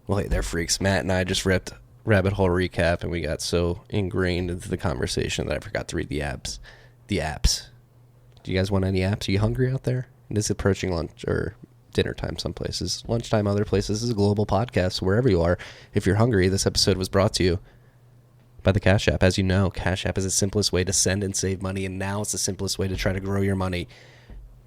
Well, hey, they're freaks. Matt and I just ripped rabbit hole recap, and we got so ingrained into the conversation that I forgot to read the apps. The apps. Do you guys want any apps? Are you hungry out there? It is approaching lunch or dinner time some places. Lunchtime other places. This is a global podcast, so wherever you are. If you're hungry, this episode was brought to you by the Cash App. As you know, Cash App is the simplest way to send and save money, and now it's the simplest way to try to grow your money.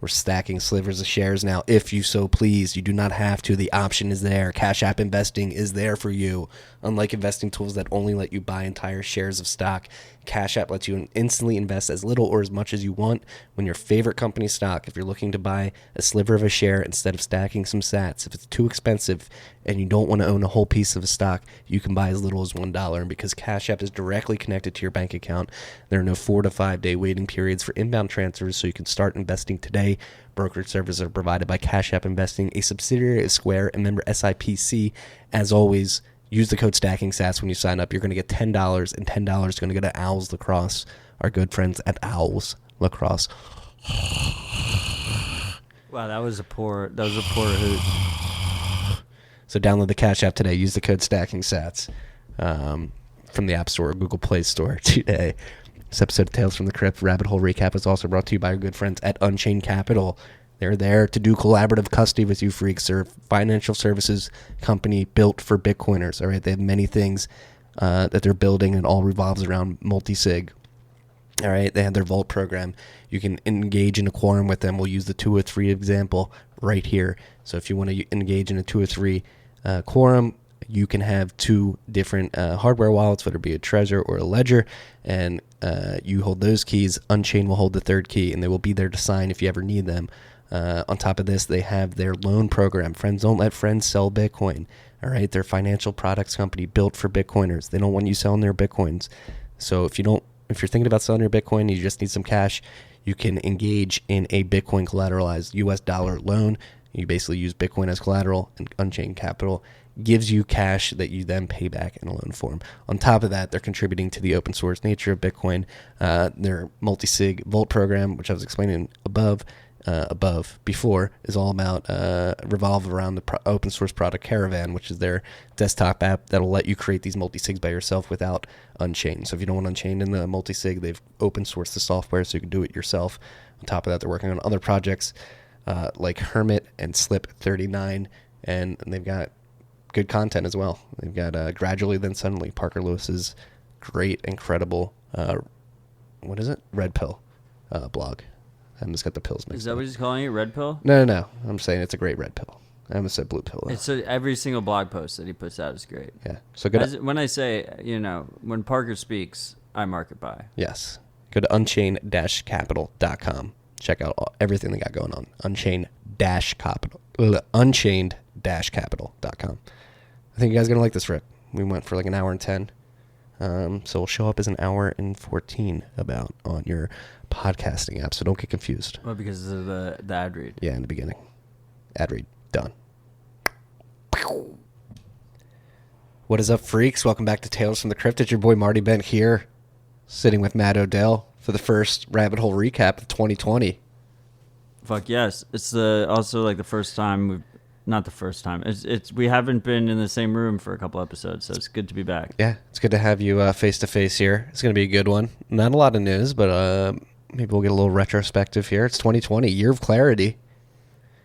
We're stacking slivers of shares now, if you so please. You do not have to. The option is there. Cash App investing is there for you. Unlike investing tools that only let you buy entire shares of stock, Cash App lets you instantly invest as little or as much as you want when your favorite company's stock. If you're looking to buy a sliver of a share instead of stacking some sats, if it's too expensive and you don't want to own a whole piece of a stock, you can buy as little as $1. And because Cash App is directly connected to your bank account, there are no 4 to 5 day waiting periods for inbound transfers, so you can start investing today. Brokerage services are provided by Cash App Investing, a subsidiary of Square and member SIPC. As always, use the code StackingSats when you sign up. You're going to get $10, and $10 is going to go to Owls Lacrosse, our good friends at Owls Lacrosse. Wow, that was a poor hoot. So download the Cash App today. Use the code StackingSats from the App Store or Google Play Store today. This episode of Tales from the Crypt Rabbit Hole Recap is also brought to you by our good friends at Unchained Capital. They're there to do collaborative custody with you freaks. They're a financial services company built for Bitcoiners. All right, they have many things that they're building, and it all revolves around multisig. All right, they have their Vault program. You can engage in a quorum with them. We'll use the 203 example right here. So if you want to engage in a 203 quorum, you can have 2 different hardware wallets, whether it be a Trezor or a Ledger, and you hold those keys. Unchained will hold the third key, and they will be there to sign if you ever need them. On top of this, they have their loan program. Friends don't let friends sell Bitcoin. All right, they're a financial products company built for Bitcoiners. They don't want you selling their Bitcoins. So if you're thinking about selling your Bitcoin, you just need some cash, you can engage in a Bitcoin collateralized US dollar loan. You basically use Bitcoin as collateral, and Unchained Capital gives you cash that you then pay back in a loan form. On top of that, they're contributing to the open source nature of Bitcoin. Their multisig Vault program, which I was explaining before, is all about revolve around the open source product Caravan, which is their desktop app that'll let you create these multisigs by yourself without Unchained. So if you don't want Unchained in the multisig, they've open sourced the software so you can do it yourself. On top of that, they're working on other projects like Hermit and Slip 39, and they've got good content as well. They've got Gradually Then Suddenly, Parker Lewis's great, incredible, Red Pill blog. I just got the pills mixed up. Is that what he's calling it, Red Pill? No. I'm saying it's a great red pill. I almost said blue pill. It's every single blog post that he puts out is great. Yeah. So good. When I say, when Parker speaks, I mark it by. Yes. Go to unchained-capital.com. Check out everything they got going on. Unchained-capital.com. I think you guys are going to like this rip. We went for like an hour and 10. So we'll show up as an hour and 14 about on your podcasting app. So don't get confused. Well, because of the ad read. Yeah, in the beginning. Ad read. Done. What is up, freaks? Welcome back to Tales from the Crypt. It's your boy Marty Bent here, sitting with Matt Odell for the first Rabbit Hole recap of 2020. Fuck yes. It's also like the first time not the first time. We haven't been in the same room for a couple episodes, so it's good to be back. Yeah, it's good to have you face to face here. It's going to be a good one. Not a lot of news, but maybe we'll get a little retrospective here. It's 2020, year of clarity.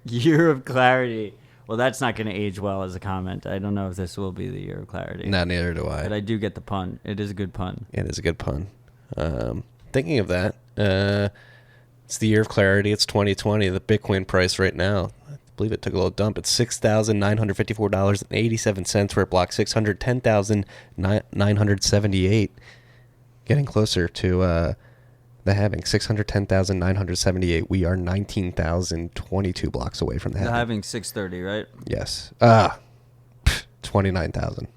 Year of clarity. Well, that's not going to age well as a comment. I don't know if this will be the year of clarity. No, neither do I. But I do get the pun. It is a good pun. It is a good pun. Thinking of that, it's the year of clarity. It's 2020. The Bitcoin price right now, I believe it took a little dump. It's $6,954.87, where it blocked 610,978. Getting closer to the halving, 610,978. We are 19,022 blocks away from the halving. The halving 630, right? Yes. 29,000.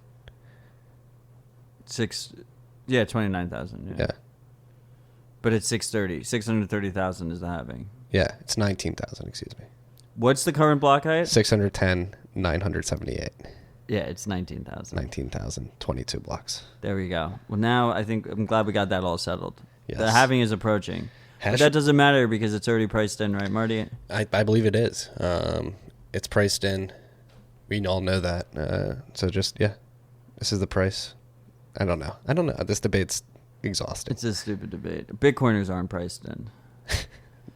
29,000. Yeah. But it's 630. 630,000 is the halving. Yeah, it's 19,000, excuse me. What's the current block height? 610,978. Yeah, it's 19,000. 19,022 blocks. There we go. Well, now I'm glad we got that all settled. Yes. The halving is approaching. But that doesn't matter because it's already priced in, right, Marty? I believe it is. It's priced in We all know that. So just, yeah, this is the price. I don't know. This debate's exhausting. It's a stupid debate. Bitcoiners aren't priced in.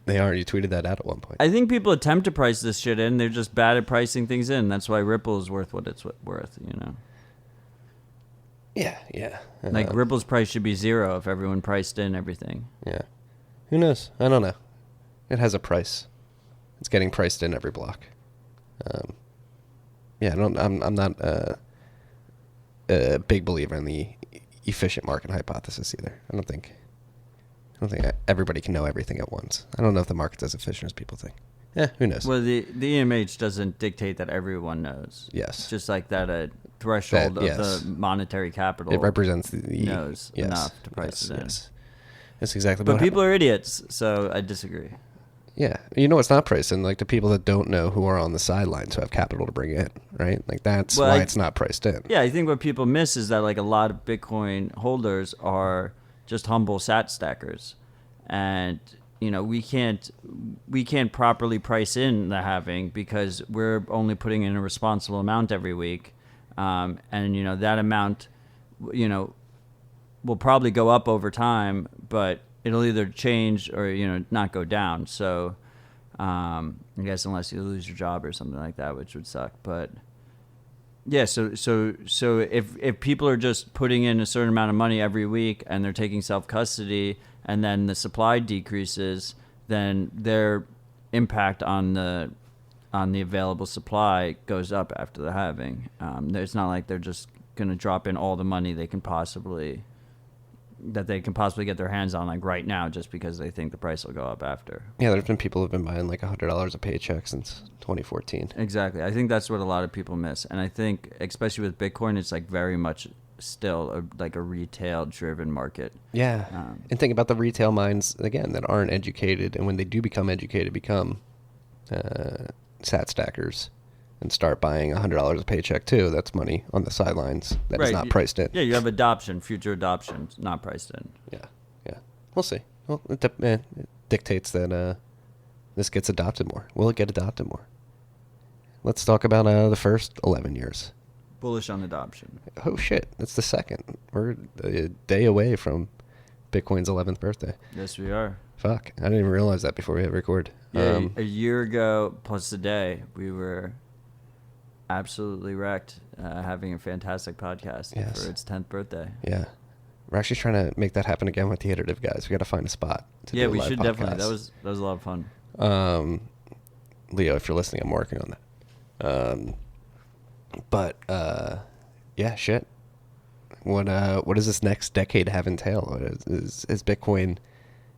They aren't. You tweeted that out at one point. I think people attempt to price this shit in. They're just bad at pricing things in. That's why Ripple is worth what it's worth, you know? Yeah. Like, Ripple's price should be 0 if everyone priced in everything. Yeah. Who knows? I don't know. It has a price. It's getting priced in every block. I'm not a big believer in the efficient market hypothesis either. I don't think everybody can know everything at once. I don't know if the market's as efficient as people think. Who knows? Well, the EMH doesn't dictate that everyone knows. Yes. It's just like that a threshold of the monetary capital. It represents knows enough to price it in. Yes. That's exactly. But people are idiots, so I disagree. Yeah, you know it's not priced in, like the people that don't know who are on the sidelines who have capital to bring in, right? Like that's why it's not priced in. Yeah, I think what people miss is that like a lot of Bitcoin holders are just humble sat stackers, and you know we can't properly price in the halving because we're only putting in a responsible amount every week, and you know that amount, you know, will probably go up over time, but it'll either change or, you know, not go down. So, I guess unless you lose your job or something like that, which would suck. But yeah, so if people are just putting in a certain amount of money every week and they're taking self-custody and then the supply decreases, then their impact on the available supply goes up after the halving. It's not like they're just going to drop in all the money they can possibly get their hands on like right now just because they think the price will go up after. Yeah, there's been people who've been buying like $100 a paycheck since 2014. Exactly. I think that's what a lot of people miss. And I think especially with Bitcoin, it's like very much still like a retail driven market. Yeah. And think about the retail minds again that aren't educated, and when they do become educated, become sat stackers and start buying $100 a paycheck too. That's money on the sidelines that is not priced in. Yeah, you have adoption, future adoption, not priced in. Yeah. We'll see. Well, it dictates that this gets adopted more. Will it get adopted more? Let's talk about the first 11 years. Bullish on adoption. Oh shit, it's the second. We're a day away from Bitcoin's 11th birthday. Yes, we are. Fuck, I didn't even realize that before we hit record. Yeah, a year ago plus a day, we were absolutely wrecked, having a fantastic podcast for its 10th birthday. Yeah. We're actually trying to make that happen again with the iterative guys. We got to find a spot to do a we live should podcast. Definitely. That was a lot of fun. Leo, if you're listening, I'm working on that. Yeah, shit. What does this next decade have entail? Has Bitcoin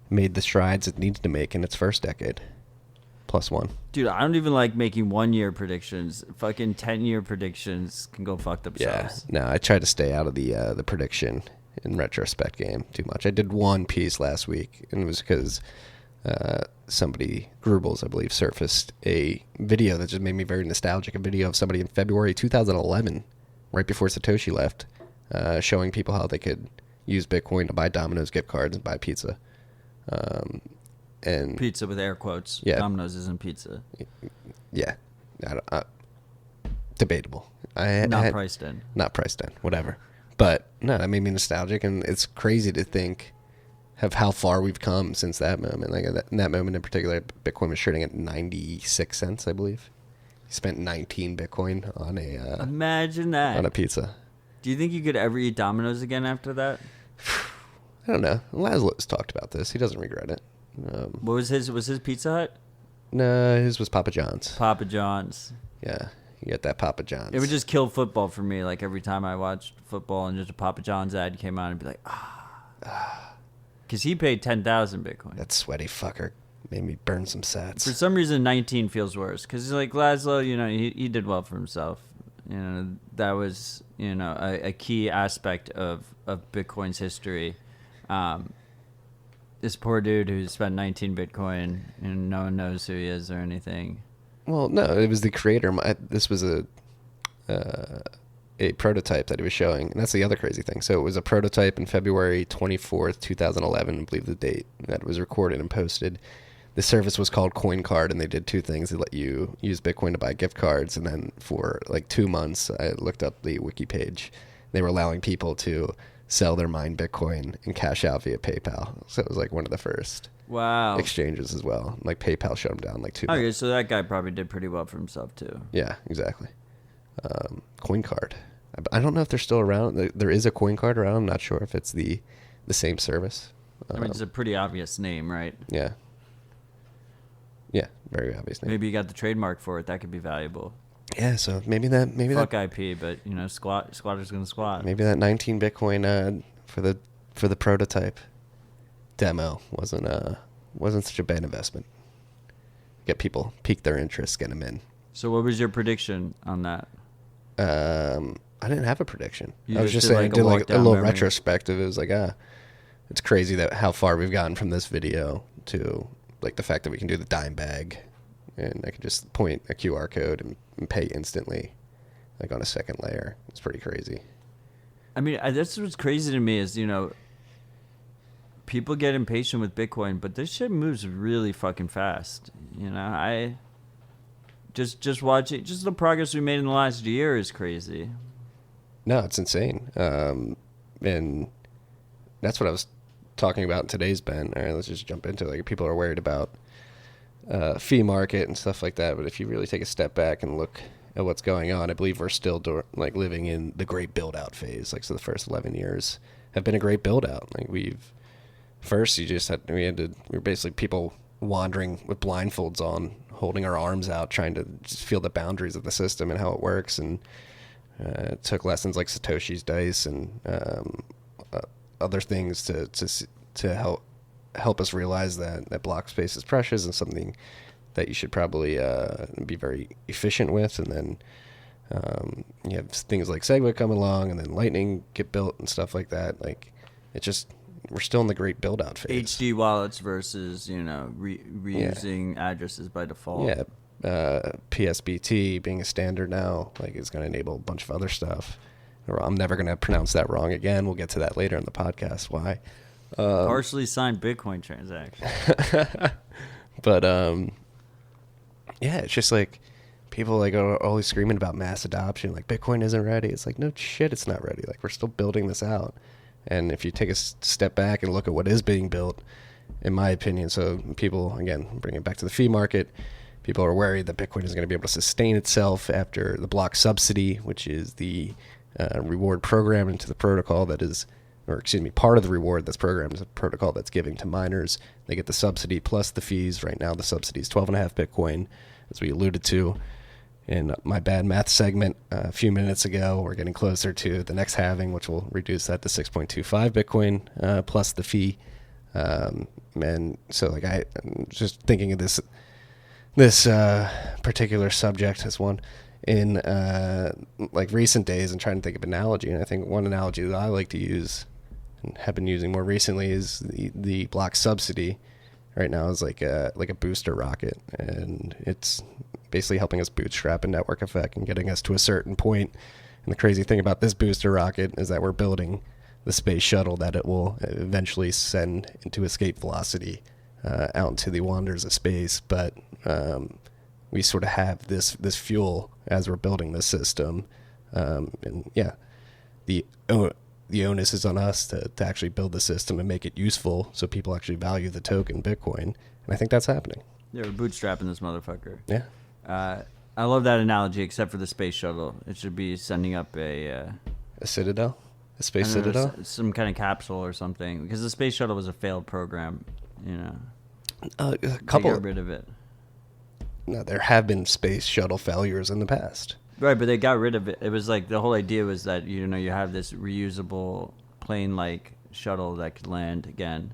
made the strides it needs to make in its first decade? +1. Dude, I don't even like making 1-year predictions. Fucking 10-year predictions can go fuck themselves. Yeah, no, I tried to stay out of the prediction in retrospect game too much. I did one piece last week, and it was because somebody, Grubles, I believe, surfaced a video that just made me very nostalgic. A video of somebody in February 2011, right before Satoshi left, showing people how they could use Bitcoin to buy Domino's gift cards and buy pizza. And pizza with air quotes. Yeah. Domino's isn't pizza. Yeah. Debatable. Not priced in. Not priced in. Whatever. But no, that made me nostalgic, and it's crazy to think of how far we've come since that moment. Like in that moment in particular, Bitcoin was trading at 96 cents, I believe. He spent 19 Bitcoin on a imagine that on a pizza. Do you think you could ever eat Domino's again after that? I don't know. Laszlo's talked about this. He doesn't regret it. What was his? Was his Pizza Hut? No, his was Papa John's. Papa John's. Yeah, you get that Papa John's. It would just kill football for me. Like every time I watched football and just a Papa John's ad came on, I'd be like, because he paid 10,000 Bitcoin. That sweaty fucker made me burn some sats. For some reason, 19 feels worse because like Laszlo, you know, he did well for himself. You know, that was, you know, a key aspect of Bitcoin's history. This poor dude who spent 19 Bitcoin and no one knows who he is or anything. Well, no, it was the creator. This was a prototype that he was showing, and that's the other crazy thing. So it was a prototype in February 24th, 2011, I believe the date that it was recorded and posted. the service was called Coin Card, and they did two things. They let you use Bitcoin to buy gift cards, and then for like 2 months, I looked up the wiki page. They were allowing people to sell their mined Bitcoin and cash out via PayPal. So it was like one of the first exchanges as well. Like PayPal shut them down like 2 months. Okay, so that guy probably did pretty well for himself too. Yeah, exactly. Coin Card. I don't know if they're still around. There is a Coin Card around. I'm not sure if it's the same service. I mean, it's a pretty obvious name, right? Yeah. Yeah, very obvious name. Maybe you got the trademark for it. That could be valuable. Yeah, so maybe Fuck that IP, but squatter's gonna squat. maybe that 19 Bitcoin for the prototype demo wasn't such a bad investment. Get people, pique their interest, get them in. So what was your prediction on that? I didn't have a prediction. You I was just just saying, I did, like, did a like walk a down little memory. retrospective. It was like, it's crazy that how far we've gotten from this video to like the fact that we can do the dime bag, and I can just point a QR code and pay instantly, like on a second layer. It's pretty crazy. I mean, that's what's crazy to me is, people get impatient with Bitcoin, but this shit moves really fucking fast. I just watch it. Just the progress we made in the last year is crazy. No, it's insane. And that's what I was talking about in today's Ben. All right, let's just jump into it. Like, people are worried about fee market and stuff like that, but if you really take a step back and look at what's going on, I believe we're still living in the great build out phase. Like, so the first 11 years have been a great build out. Like, we were basically people wandering with blindfolds on, holding our arms out, trying to just feel the boundaries of the system and how it works. And took lessons like Satoshi's dice and other things to help us realize that block space is precious and something that you should probably be very efficient with. And then you have things like Segwit come along, and then Lightning get built and stuff like that. Like, we're still in the great build out phase. HD wallets versus reusing addresses by default. Yeah. PSBT being a standard now, like, is going to enable a bunch of other stuff. I'm never going to pronounce that wrong again. We'll get to that later in the podcast. Why? Partially signed Bitcoin transaction. But yeah, it's just like people like are always screaming about mass adoption. Like, Bitcoin isn't ready. It's like, no shit, it's not ready. Like, we're still building this out. And if you take a step back and look at what is being built, in my opinion, so people, again, bring it back to the fee market. People are worried that Bitcoin is going to be able to sustain itself after the block subsidy, which is the reward program into the protocol that is, part of the reward that's programmed is a protocol that's giving to miners. They get the subsidy plus the fees. Right now, the subsidy is 12.5 Bitcoin, as we alluded to in my bad math segment a few minutes ago. We're getting closer to the next halving, which will reduce that to 6.25 Bitcoin plus the fee. And so, like, I'm just thinking of this particular subject as one in like recent days and trying to think of analogy. And I think one analogy that I like to use and have been using more recently is the block subsidy right now is like a booster rocket, and it's basically helping us bootstrap a network effect and getting us to a certain point. And the crazy thing about this booster rocket is that we're building the space shuttle that it will eventually send into escape velocity out into the wonders of space. But we sort of have this fuel as we're building this system, and yeah, the onus is on us to actually build the system and make it useful so people actually value the token Bitcoin, and I think that's happening. They were bootstrapping this motherfucker. Yeah. I love that analogy, except for the space shuttle. It should be sending up a citadel, a space I don't know, citadel, some kind of capsule or something, because the space shuttle was a failed program. a They couple. got rid of it. No, there have been space shuttle failures in the past. Right, but they got rid of it. It was like the whole idea was that you have this reusable plane-like shuttle that could land again,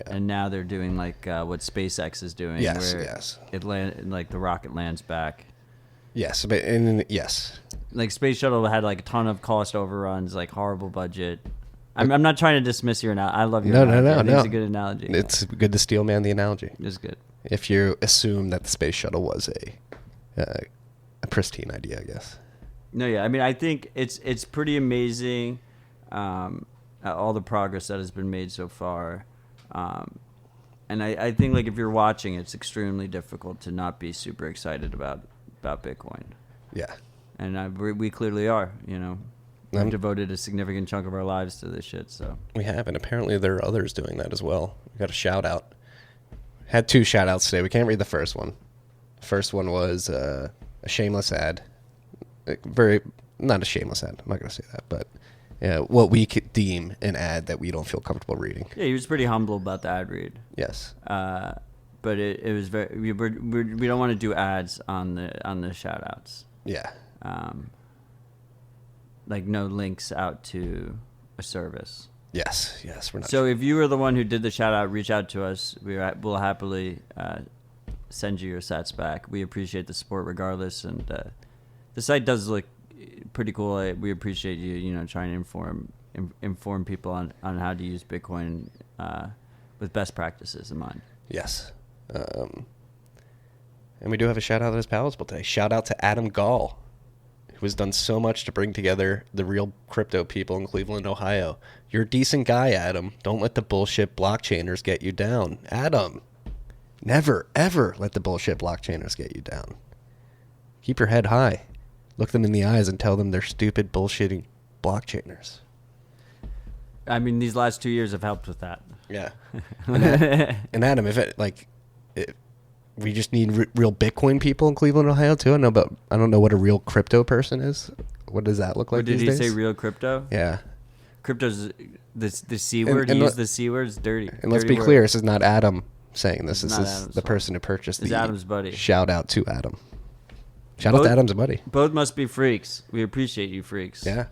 and now they're doing like what SpaceX is doing, where it like the rocket lands back. Yes, yes, like Space Shuttle had like a ton of cost overruns, like horrible budget. I'm not trying to dismiss your analogy. I love your analogy. I think it's a good analogy. It's good to steel man the analogy. It's good. If you assume that the space shuttle was a pristine idea, I guess. No, yeah. I mean, I think it's pretty amazing, all the progress that has been made so far. And I think like if you're watching, it's extremely difficult to not be super excited about Bitcoin. Yeah. And we clearly are, you know. We've devoted a significant chunk of our lives to this shit, so. We have, and apparently there are others doing that as well. We got a shout out. Had 2 shout outs today. We can't read the first one. The first one was a shameless ad. Not a shameless ad. I'm not going to say that, but what we could deem an ad that we don't feel comfortable reading. Yeah, he was pretty humble about the ad read. Yes. But it was very. We don't want to do ads on the shout outs. Yeah. Like no links out to a service. Yes, we're not. So if you were the one who did the shout out, reach out to us. We'll happily send you your sats back. We appreciate the support regardless, and the site does look pretty cool. We appreciate you trying to inform people on how to use Bitcoin with best practices in mind. Yes. And we do have a shout out that is palatable today. Shout out to Adam Gall, who has done so much to bring together the real crypto people in Cleveland, Ohio. You're a decent guy, Adam. Don't let the bullshit blockchainers get you down. Adam, never, ever let the bullshit blockchainers get you down. Keep your head high. Look them in the eyes and tell them they're stupid, bullshitting blockchainers. I mean, these last 2 years have helped with that. Yeah. And Adam, if we just need real Bitcoin people in Cleveland, Ohio, too. I don't know what a real crypto person is. What does that look like these days? Did he say real crypto? Yeah. Crypto's the C word. He used the C word. It's dirty. And let's be clear, this is not Adam saying this. This is Adam's the person who purchased it's Adam's buddy. Shout out to Adam. Shout out to Adam's buddy. Both must be freaks. We appreciate you, freaks. Yeah.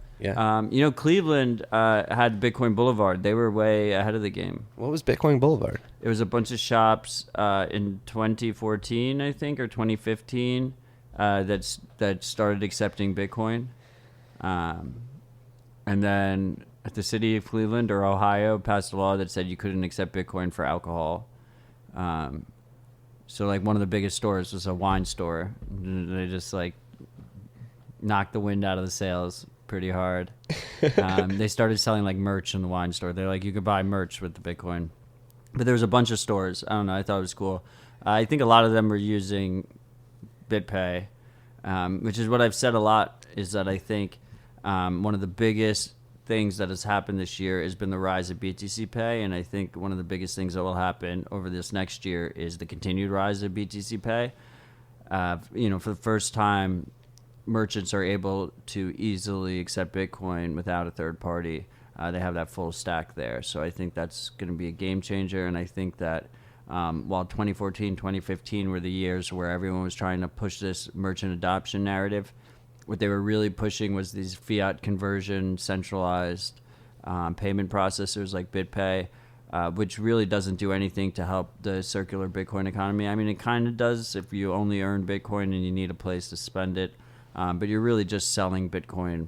Cleveland had Bitcoin Boulevard. They were way ahead of the game. What was Bitcoin Boulevard? It was a bunch of shops in 2014, I think, or 2015 that started accepting Bitcoin. And then the city of Cleveland or Ohio passed a law that said you couldn't accept Bitcoin for alcohol. So like one of the biggest stores was a wine store. They just like knocked the wind out of the sails pretty hard. They started selling like merch in the wine store. They're like, you could buy merch with the Bitcoin. But there was a bunch of stores. I don't know. I thought it was cool. I think a lot of them were using BitPay, which is what I've said a lot, is that I think one of the biggest things that has happened this year has been the rise of BTC Pay, and I think one of the biggest things that will happen over this next year is the continued rise of BTC Pay. For the first time, merchants are able to easily accept Bitcoin without a third party. They have that full stack there. So I think that's going to be a game changer. And I think that while 2014, 2015 were the years where everyone was trying to push this merchant adoption narrative, what they were really pushing was these fiat conversion, centralized payment processors like BitPay, which really doesn't do anything to help the circular Bitcoin economy. I mean, it kind of does if you only earn Bitcoin and you need a place to spend it. But you're really just selling Bitcoin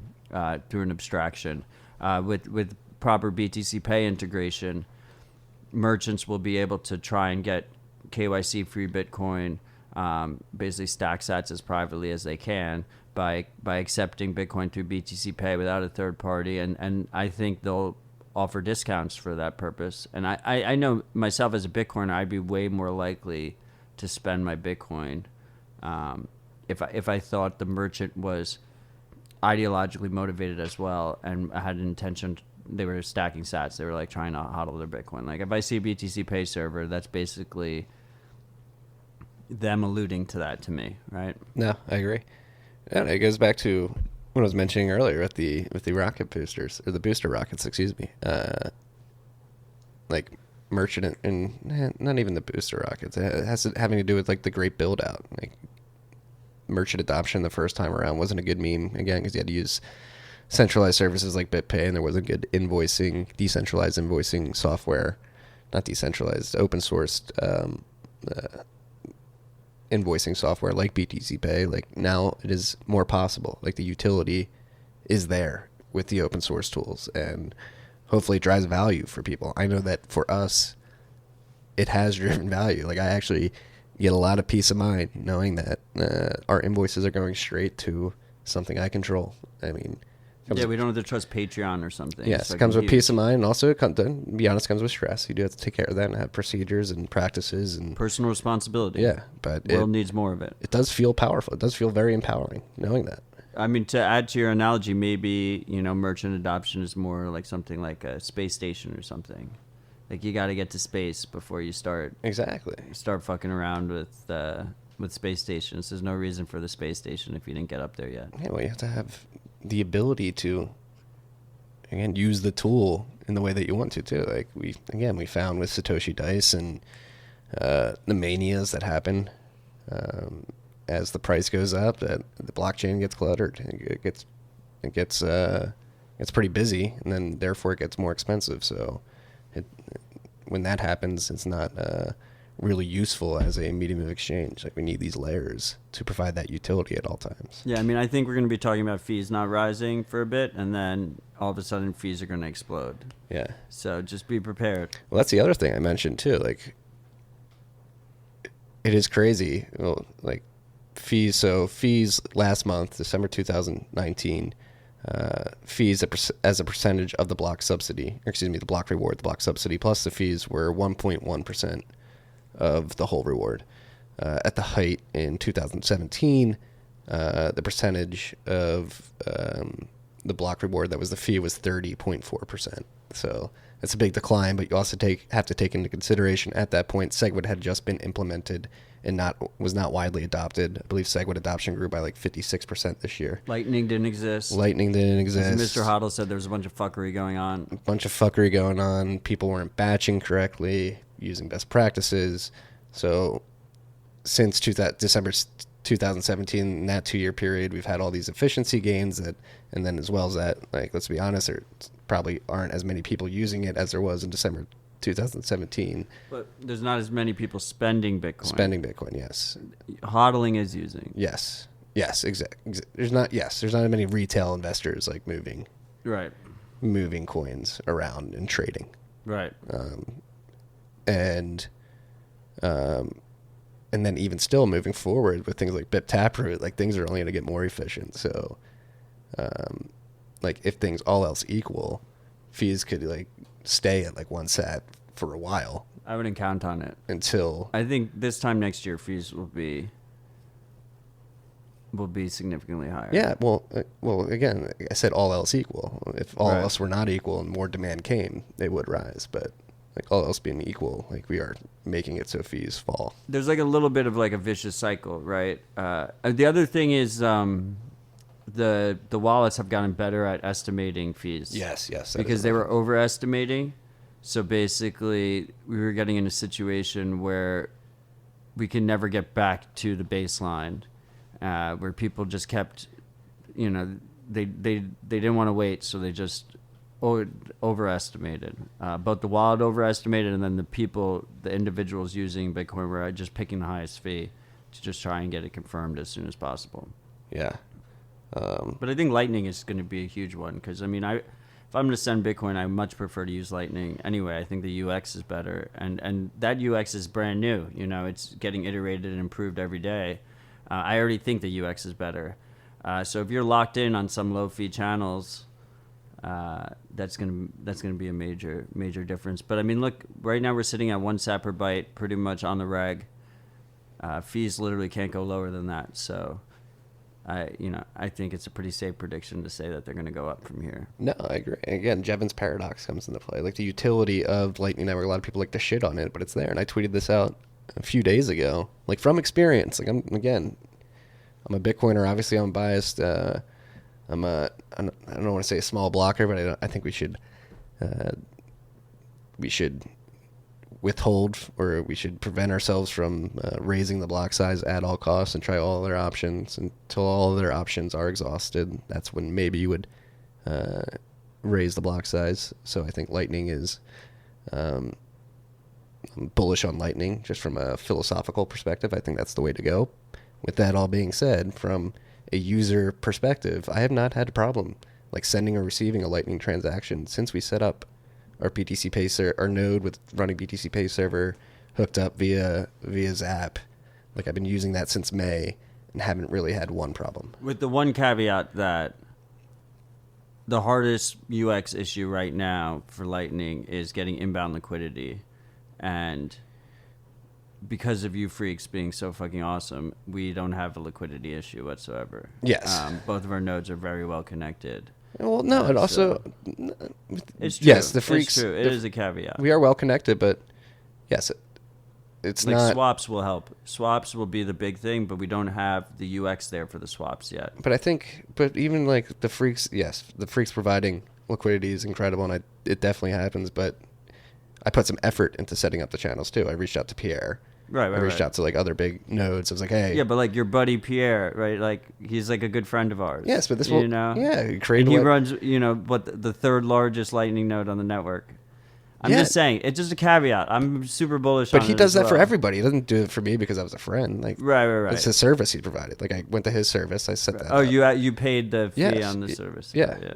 through an abstraction. With proper BTC Pay integration, merchants will be able to try and get KYC-free Bitcoin, basically stack sats as privately as they can by accepting Bitcoin through BTC Pay without a third party. And I think they'll offer discounts for that purpose. And I know myself as a Bitcoiner, I'd be way more likely to spend my Bitcoin if I thought the merchant was ideologically motivated as well and had an intention. They were stacking sats. They were like trying to hodl their Bitcoin. Like if I see a BTC Pay server, that's basically them alluding to that to me, right? No, I agree. And it goes back to what I was mentioning earlier with the rocket boosters, or the booster rockets, excuse me. Like merchant and not even the booster rockets. It has having to do with like the great build out. Like merchant adoption the first time around wasn't a good meme, again, because you had to use centralized services like BitPay, and there wasn't good decentralized invoicing software, not decentralized, open sourced invoicing software like BTC Pay. Like now it is more possible. Like the utility is there with the open source tools, and hopefully it drives value for people. I know that for us, it has driven value. Like I actually get a lot of peace of mind knowing that our invoices are going straight to something I control. I mean, Yeah, we don't have to trust Patreon or something. Yes, it comes with peace of mind, and also, to be honest, comes with stress. You do have to take care of that and have procedures and practices and personal responsibility. Yeah, but the world needs more of it. It does feel powerful. It does feel very empowering knowing that. I mean, to add to your analogy, maybe, merchant adoption is more like something like a space station or something. Like, you got to get to space before you start fucking around with space stations. There's no reason for the space station if you didn't get up there yet. Yeah, well, you have to have the ability to, again, use the tool in the way that you want to, too. Like, we found with Satoshi Dice and the manias that happen as the price goes up, that the blockchain gets cluttered. It gets pretty busy, and then therefore it gets more expensive. So when that happens, it's not really useful as a medium of exchange. Like, we need these layers to provide that utility at all times. Yeah, I mean, I think we're going to be talking about fees not rising for a bit, and then all of a sudden fees are going to explode. Yeah. So just be prepared. Well, that's the other thing I mentioned too. Like, it is crazy. Well, like, fees. So fees last month, December 2019, fees as a percentage of the block subsidy, the block reward, the block subsidy plus the fees were 1.1% of the whole reward. At the height in 2017, the percentage of the block reward that was the fee was 30.4%. So that's a big decline, but you also have to take into consideration at that point, SegWit had just been implemented and was not widely adopted. I believe SegWit adoption grew by like 56% this year. Lightning didn't exist. As Mr. Hodl said, there was a bunch of fuckery going on. People weren't batching correctly, using best practices. So since December 2017, in that 2-year period, we've had all these efficiency gains and then as well as that, like, let's be honest, there probably aren't as many people using it as there was in December 2017. But there's not as many people spending Bitcoin. Yes. Hodling is using. Yes, exactly. There's not as many retail investors like moving coins around and trading. Right. And then even still moving forward with things like BIP Taproot, like, things are only going to get more efficient. So, like, if things all else equal, fees could like stay at like 1 sat for a while. I wouldn't count on it until I think this time next year fees will be significantly higher. Yeah, well, again, I said all else equal. If all else were not equal and more demand came, they would rise. But like, all else being equal, like, we are making it so fees fall. There's like a little bit of like a vicious cycle, right? The other thing is the wallets have gotten better at estimating fees. Yes. Because they were overestimating. So basically, we were getting in a situation where we can never get back to the baseline, where people just kept, they didn't want to wait, so they just overestimated. Both the wallet overestimated, and then the individuals using Bitcoin were just picking the highest fee to just try and get it confirmed as soon as possible. Yeah. But I think Lightning is going to be a huge one because, I mean, if I'm going to send Bitcoin, I much prefer to use Lightning. Anyway, I think the UX is better, and that UX is brand new. It's getting iterated and improved every day. I already think the UX is better. So if you're locked in on some low-fee channels, that's gonna be a major difference. But I mean, look, right now we're sitting at 1 sat per byte, pretty much on the reg. Fees literally can't go lower than that. So I think it's a pretty safe prediction to say that they're going to go up from here. No, I agree. Again, Jevons paradox comes into play. Like, the utility of Lightning Network, a lot of people like to shit on it, but it's there. And I tweeted this out a few days ago, like, from experience. Like, I'm a Bitcoiner. Obviously, I'm biased. I don't want to say a small blocker, but I think we should withhold, or we should prevent ourselves from raising the block size at all costs and try all other options until all other options are exhausted. That's when maybe you would raise the block size. So I think Lightning is I'm bullish on Lightning just from a philosophical perspective. I think that's the way to go. With that all being said, from a user perspective, I have not had a problem like sending or receiving a Lightning transaction since we set up our BTC Pay our node with running BTC Pay server hooked up via Zap. Like, I've been using that since May and haven't really had one problem. With the one caveat that the hardest UX issue right now for Lightning is getting inbound liquidity, and because of you freaks being so fucking awesome, we don't have a liquidity issue whatsoever. Yes. Both of our nodes are very well connected. Well, no, it also. It's true. Yes, the freaks. It's true. It is a caveat. We are well connected, but yes, it's like not. Swaps will help. Swaps will be the big thing, but we don't have the UX there for the swaps yet. But I think, even like the freaks, yes, the freaks providing liquidity is incredible, and it definitely happens. But I put some effort into setting up the channels too. I reached out to Pierre. Right. I reached out to like other big nodes. I was like, hey. Yeah, but like your buddy Pierre, right? Like he's like a good friend of ours. Yes, but this will, yeah, he runs, what the third largest Lightning node on the network. I'm just saying, it's just a caveat. I'm super bullish on it. But he does that for everybody. He doesn't do it for me because I was a friend. Like, right. It's a service he provided. Like, I went to his service. I set that up. Oh, you paid the fee on the service. Yeah.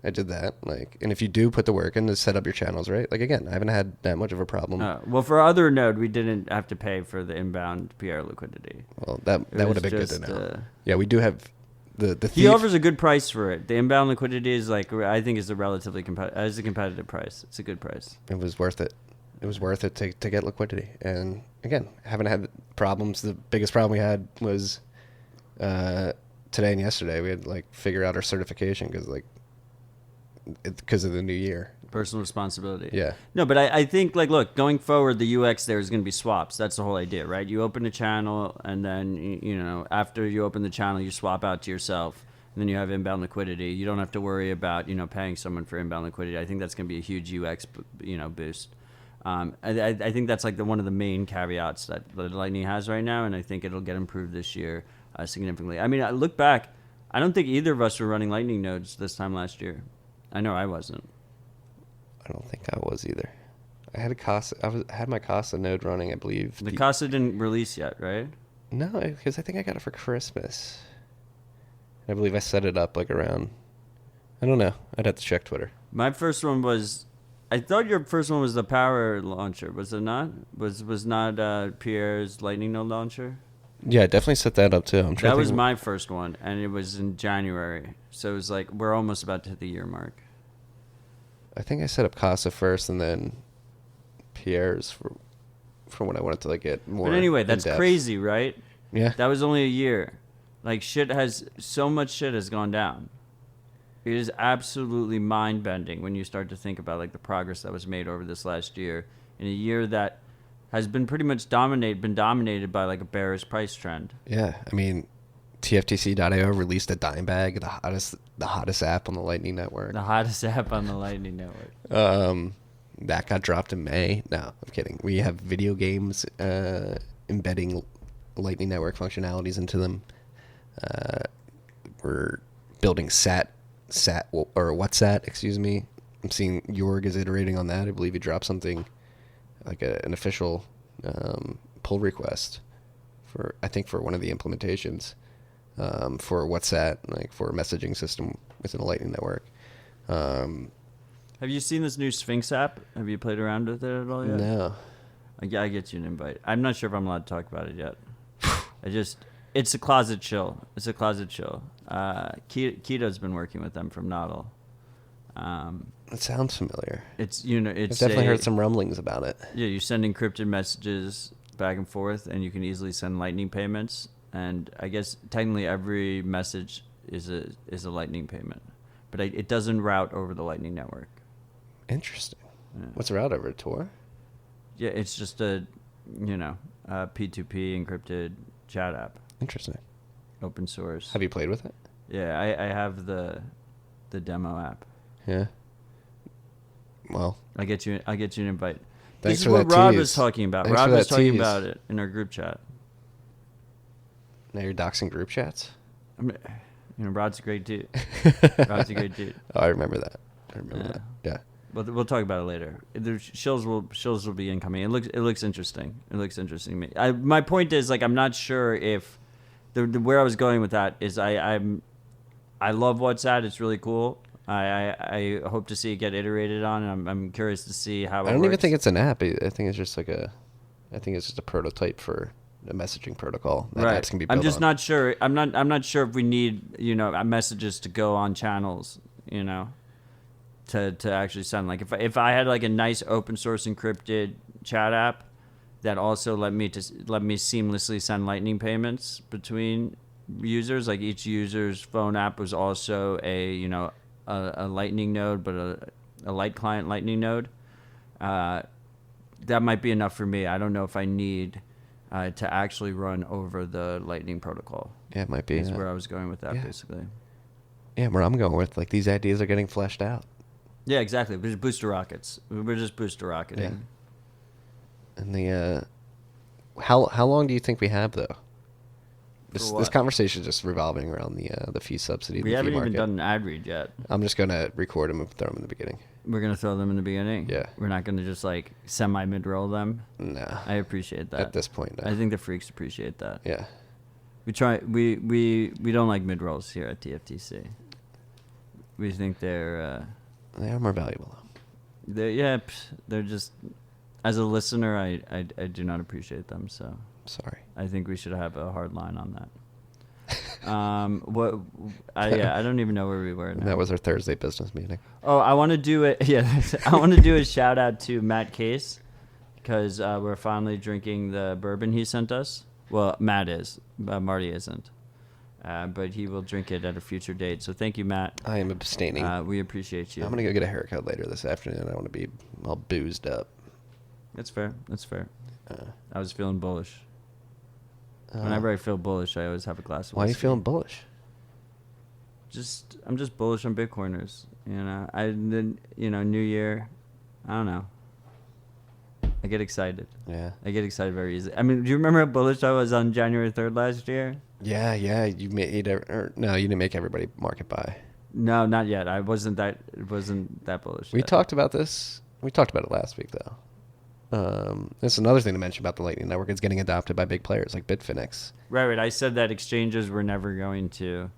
I did that. Like, and if you do put the work in to set up your channels, right? Like, again, I haven't had that much of a problem. Well, for our other node, we didn't have to pay for the inbound PR liquidity. Well, that would have been good to know. Yeah, we do have the he offers a good price for it. The inbound liquidity is like, I think is a relatively competitive price. It's a good price. It was worth it. It was worth it to get liquidity. And again, haven't had problems. The biggest problem we had was today and yesterday. We had to like figure out our certification because of the new year. Personal responsibility. Yeah. No, but I think, like, look, going forward, the UX there is going to be swaps. That's the whole idea, right? You open a channel, and then, after you open the channel, you swap out to yourself, and then you have inbound liquidity. You don't have to worry about, paying someone for inbound liquidity. I think that's going to be a huge UX, boost. I think that's, like, one of the main caveats that Lightning has right now, and I think it'll get improved this year significantly. I mean, I look back, I don't think either of us were running Lightning nodes this time last year. I know I wasn't. I don't think I was either. I had I had my Casa node running, I believe. The Casa didn't release yet, right? No, because I think I got it for Christmas. I believe I set it up like around. I don't know. I'd have to check Twitter. My first one was. I thought your first one was the power launcher. Was it not? Was not Pierre's Lightning node launcher? Yeah, I definitely set that up too. That was my first one, and it was in January. So it was like we're almost about to hit the year mark. I think I set up Casa first, and then Pierre's for when I wanted to like get more. But anyway, that's crazy, right? Yeah. That was only a year. Like so much shit has gone down. It is absolutely mind bending when you start to think about like the progress that was made over this last year in a year that has been pretty much dominated by like a bearish price trend. Yeah, I mean, TFTC.io released a dime bag, the hottest app on the Lightning Network. The hottest app on the Lightning Network. That got dropped in May. No, I'm kidding. We have video games embedding Lightning Network functionalities into them. We're building WhatsApp, excuse me. I'm seeing Jorg is iterating on that. I believe he dropped something like an official pull request for one of the implementations. For WhatsApp, like for a messaging system within a Lightning Network. Have you seen this new Sphinx app? Have you played around with it at all yet? No. I get you an invite. I'm not sure if I'm allowed to talk about it yet. It's a closet chill. Keto's been working with them from Noddle. It sounds familiar. I've definitely heard some rumblings about it. Yeah, you send encrypted messages back and forth, and you can easily send Lightning payments. And I guess technically every message is a Lightning payment, but it doesn't route over the Lightning Network. Interesting. Yeah. What's the route over? Tor? Yeah, it's just a P2P encrypted chat app. Interesting. Open source. Have you played with it? Yeah, I have the demo app. Yeah. Well, I get you an invite. Thanks this for is what that Rod tease. was talking about. Thanks Rod for was that talking tease. about it in our group chat. Now you're doxing group chats? Rod's a great dude. Oh, I remember that. Yeah. We'll talk about it later. The shills will be incoming. It looks interesting. It looks interesting to me. My point is, like, I'm not sure if where I was going with that is I love WhatsApp. It's really cool. I hope to see it get iterated on, and I'm curious to see how it works. I don't even think it's an app. I think it's just a prototype for a messaging protocol that apps can be built I'm just on. not sure. I'm not sure if we need messages to go on channels. to actually send. Like if I had like a nice open source encrypted chat app that also let me seamlessly send Lightning payments between users, like each user's phone app was also a Lightning node, but a light client Lightning node. That might be enough for me. I don't know if I need to actually run over the Lightning protocol. Yeah, it might be. Is where I was going with that, basically. Yeah, where I'm going with, like, these ideas are getting fleshed out. Yeah, exactly. We're just booster rockets. We're just booster rocketing. Yeah. And how long do you think we have, though? This conversation is just revolving around the fee subsidy. We haven't even done an ad read yet. I'm just going to record them and throw them in the beginning. We're going to throw them in the beginning? Yeah. We're not going to just, like, semi-mid-roll them? No. I appreciate that. At this point, no. I think the freaks appreciate that. Yeah. We don't like mid-rolls here at TFTC. We think they are more valuable, though. They're just, as a listener, I do not appreciate them, so. Sorry. I think we should have a hard line on that. I don't even know where we were now. That was our Thursday business meeting. Oh, I want to do it. Yeah, I want to do a shout out to Matt Case because we're finally drinking the bourbon he sent us. Well, Matt is, Marty isn't, but he will drink it at a future date. So thank you, Matt. I am abstaining. We appreciate you. I'm gonna go get a haircut later this afternoon. I want to be all boozed up. That's fair. I was feeling bullish. Whenever I feel bullish, I always have a glass of whiskey. Why are you feeling bullish? I'm just bullish on Bitcoiners. New year, I don't know. I get excited. Yeah. I get excited very easily. I mean, do you remember how bullish I was on January 3rd last year? Yeah. You didn't make everybody market buy. No, not yet. I wasn't that bullish. We talked about this. We talked about it last week, though. That's another thing to mention about the Lightning Network. It's getting adopted by big players like Bitfinex. Right. I said that exchanges were never going to,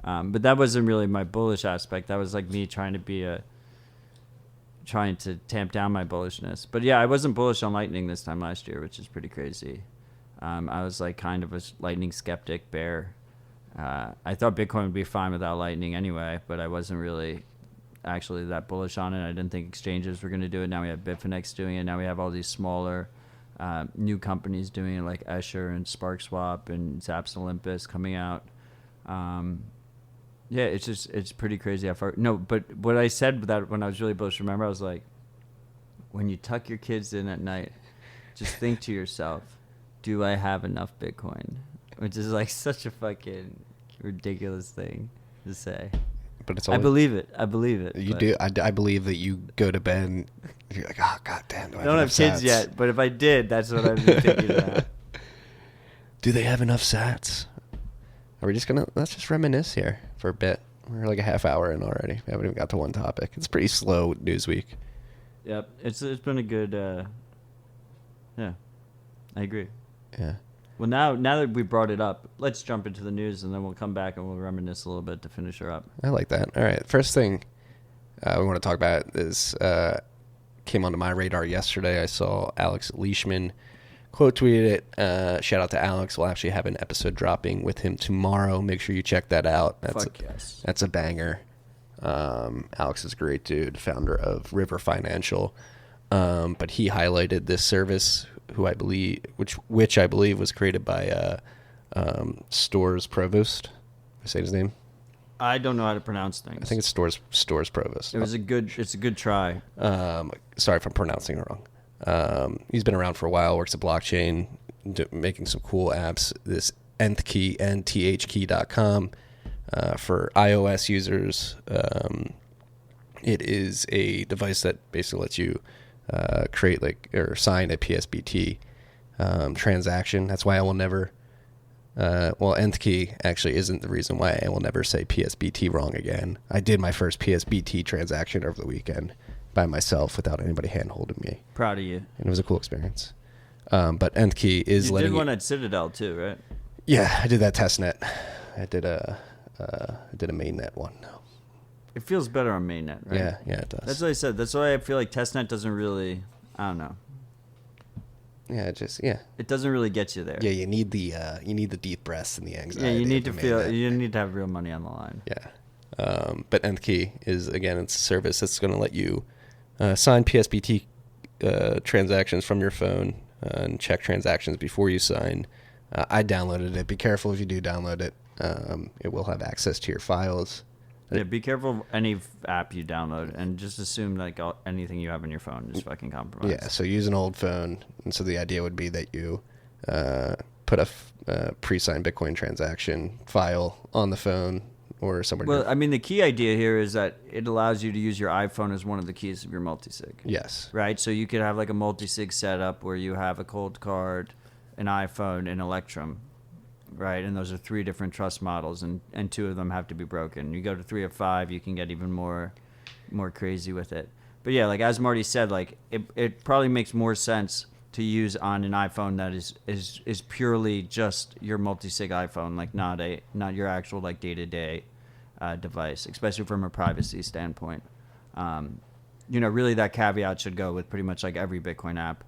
but that wasn't really my bullish aspect. That was like me trying to tamp down my bullishness. But yeah, I wasn't bullish on Lightning this time last year, which is pretty crazy. I was like kind of a Lightning skeptic bear. I thought Bitcoin would be fine without Lightning anyway, but I wasn't really actually that bullish on it. I didn't think exchanges were going to do it. Now we have Bitfinex doing it. Now we have all these smaller new companies doing it, like Escher and SparkSwap and Zaps Olympus coming out. It's pretty crazy how far. No, but what I said that when I was really bullish, remember, I was like, when you tuck your kids in at night, just think to yourself, do I have enough Bitcoin? Which is like such a fucking ridiculous thing to say. But it's I believe it. You do. I believe that you go to bed and you're like, oh, God damn, do I don't have kids sats? yet, but if I did, that's what I'd be thinking about. Do they have enough sats? Are we just let's just reminisce here for a bit. We're like a half hour in already. We haven't even got to one topic. It's pretty slow news week. Yep. It's been a good, yeah, I agree. Yeah. Well, now that we brought it up, let's jump into the news, and then we'll come back and we'll reminisce a little bit to finish her up. I like that. All right. First thing we want to talk about is came onto my radar yesterday. I saw Alex Leishman quote tweeted it. Shout out to Alex. We'll actually have an episode dropping with him tomorrow. Make sure you check that out. Yes. That's a banger. Alex is a great dude, founder of River Financial. But he highlighted this service which I believe was created by Stores Provost. I say his name. I don't know how to pronounce things. I think it's Stores Provost. It's a good try. Sorry if I'm pronouncing it wrong. He's been around for a while. Works at blockchain, making some cool apps. This NthKey, NthKey.com, for iOS users. It is a device that basically lets you create or sign a PSBT transaction. That's why I will never. NthKey actually isn't the reason why I will never say PSBT wrong again. I did my first PSBT transaction over the weekend by myself without anybody hand-holding me. Proud of you. And it was a cool experience. But NthKey is letting you... You did one at Citadel too, right? Yeah, I did that test net. I did a mainnet one. It feels better on mainnet, right? Yeah, it does. That's what I said. That's why I feel like testnet doesn't really... I don't know. Yeah, it doesn't really get you there. Yeah, you need the deep breaths and the anxiety. Yeah, you need to have real money on the line. Yeah. But NthKey is, again, it's a service that's going to let you sign PSBT transactions from your phone and check transactions before you sign. I downloaded it. Be careful if you do download it. It will have access to your files. Yeah, be careful of any app you download, and just assume like anything you have on your phone is fucking compromised. Yeah, so use an old phone. And so the idea would be that you put a pre-signed Bitcoin transaction file on the phone or somewhere. Well, I mean, the key idea here is that it allows you to use your iPhone as one of the keys of your multisig. Yes. Right? So you could have like a multisig setup where you have a cold card, an iPhone, and Electrum. Right, and those are 3 different trust models, and 2 of them have to be broken. You go to 3 of 5, you can get even more crazy with it. But yeah, like as Marty said, like it probably makes more sense to use on an iPhone that is purely just your multi-sig iPhone, like not your actual like day-to-day device, especially from a privacy standpoint. Really that caveat should go with pretty much like every Bitcoin app.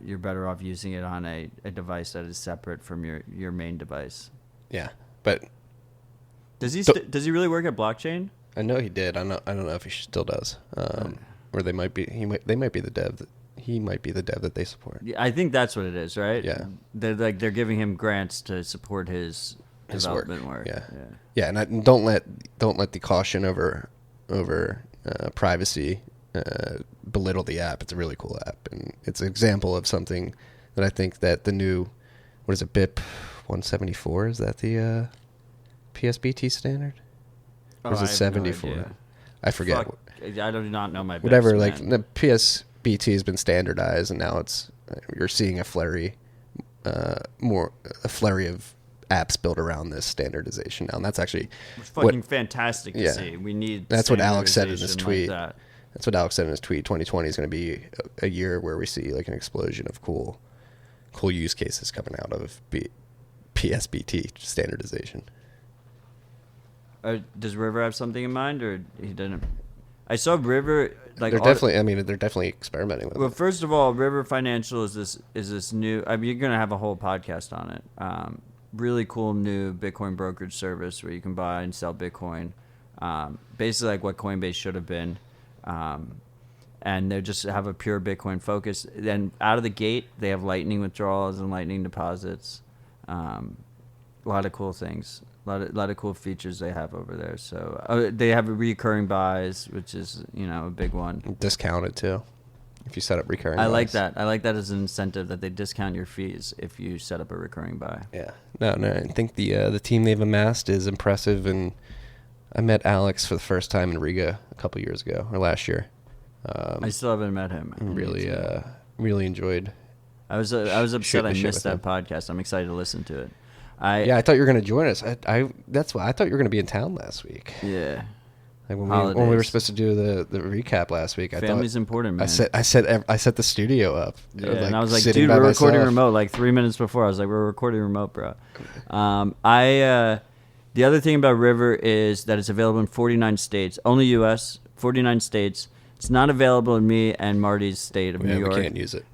You're better off using it on a device that is separate from your main device. Yeah, but does he really work at blockchain? I know he did. I don't know if he still does. Or they might be. They might be the dev. He might be the dev that they support. Yeah, I think that's what it is, right? Yeah. They're giving him grants to support his development work. Yeah. And don't let the caution over privacy belittle the app. It's a really cool app, and it's an example of something that I think that the new, what is it, BIP 174? Is that the PSBT standard? Or is it 74? No idea. I forget. Fuck, I do not know my BIPs, whatever. man. Like the PSBT has been standardized, and now you're seeing a flurry of apps built around this standardization now, and that's actually fucking fantastic to see. We need. That's what Alex said in his tweet. Like That's what Alex said in his tweet. 2020 is going to be a year where we see like an explosion of cool use cases coming out of PSBT standardization. Does River have something in mind, or he didn't? I saw River like they're definitely experimenting with it. Well, first of all, River Financial is this new. I mean, you're gonna have a whole podcast on it. Really cool new Bitcoin brokerage service where you can buy and sell Bitcoin. Basically, like what Coinbase should have been. And they just have a pure Bitcoin focus. Then out of the gate, they have Lightning withdrawals and Lightning deposits. A lot of cool things. A lot of cool features they have over there. So they have recurring buys, which is a big one. Discounted too, if you set up recurring. I buys. like that. I like that as an incentive that they discount your fees if you set up a recurring buy. Yeah. No. I think the team they've amassed is impressive, and I met Alex for the first time in Riga a couple years ago or last year. I still haven't met him. Really enjoyed. I was upset I missed that podcast. I'm excited to listen to it. I thought you were going to join us. That's why I thought you were going to be in town last week. Yeah. Like when we were supposed to do the recap last week. Family's important, man. I set the studio up. Yeah, and I was like, dude, we're recording remote. Like 3 minutes before, I was like, we're recording remote, bro. The other thing about River is that it's available in 49 states, only U.S. 49 states. It's not available in me and Marty's state of New York. We can't use it.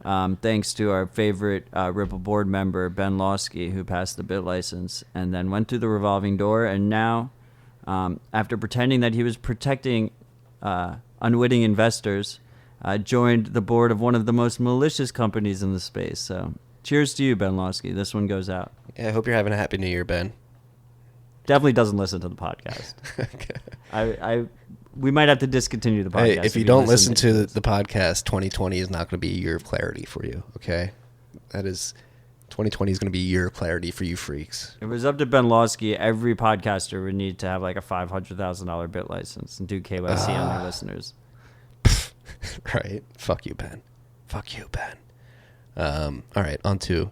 Thanks to our favorite Ripple board member, Ben Lawsky, who passed the bit license and then went through the revolving door. And now, after pretending that he was protecting unwitting investors, joined the board of one of the most malicious companies in the space. So cheers to you, Ben Lawsky. This one goes out. Yeah, I hope you're having a happy new year, Ben. Definitely doesn't listen to the podcast. Okay. We might have to discontinue the podcast. Hey, if you don't listen to the podcast, 2020 is not going to be a year of clarity for you, okay? 2020 is going to be a year of clarity for you freaks. If it was up to Ben Lawsky, every podcaster would need to have like a $500,000 bit license and do KYC on their listeners. Right. Fuck you, Ben. All right, on to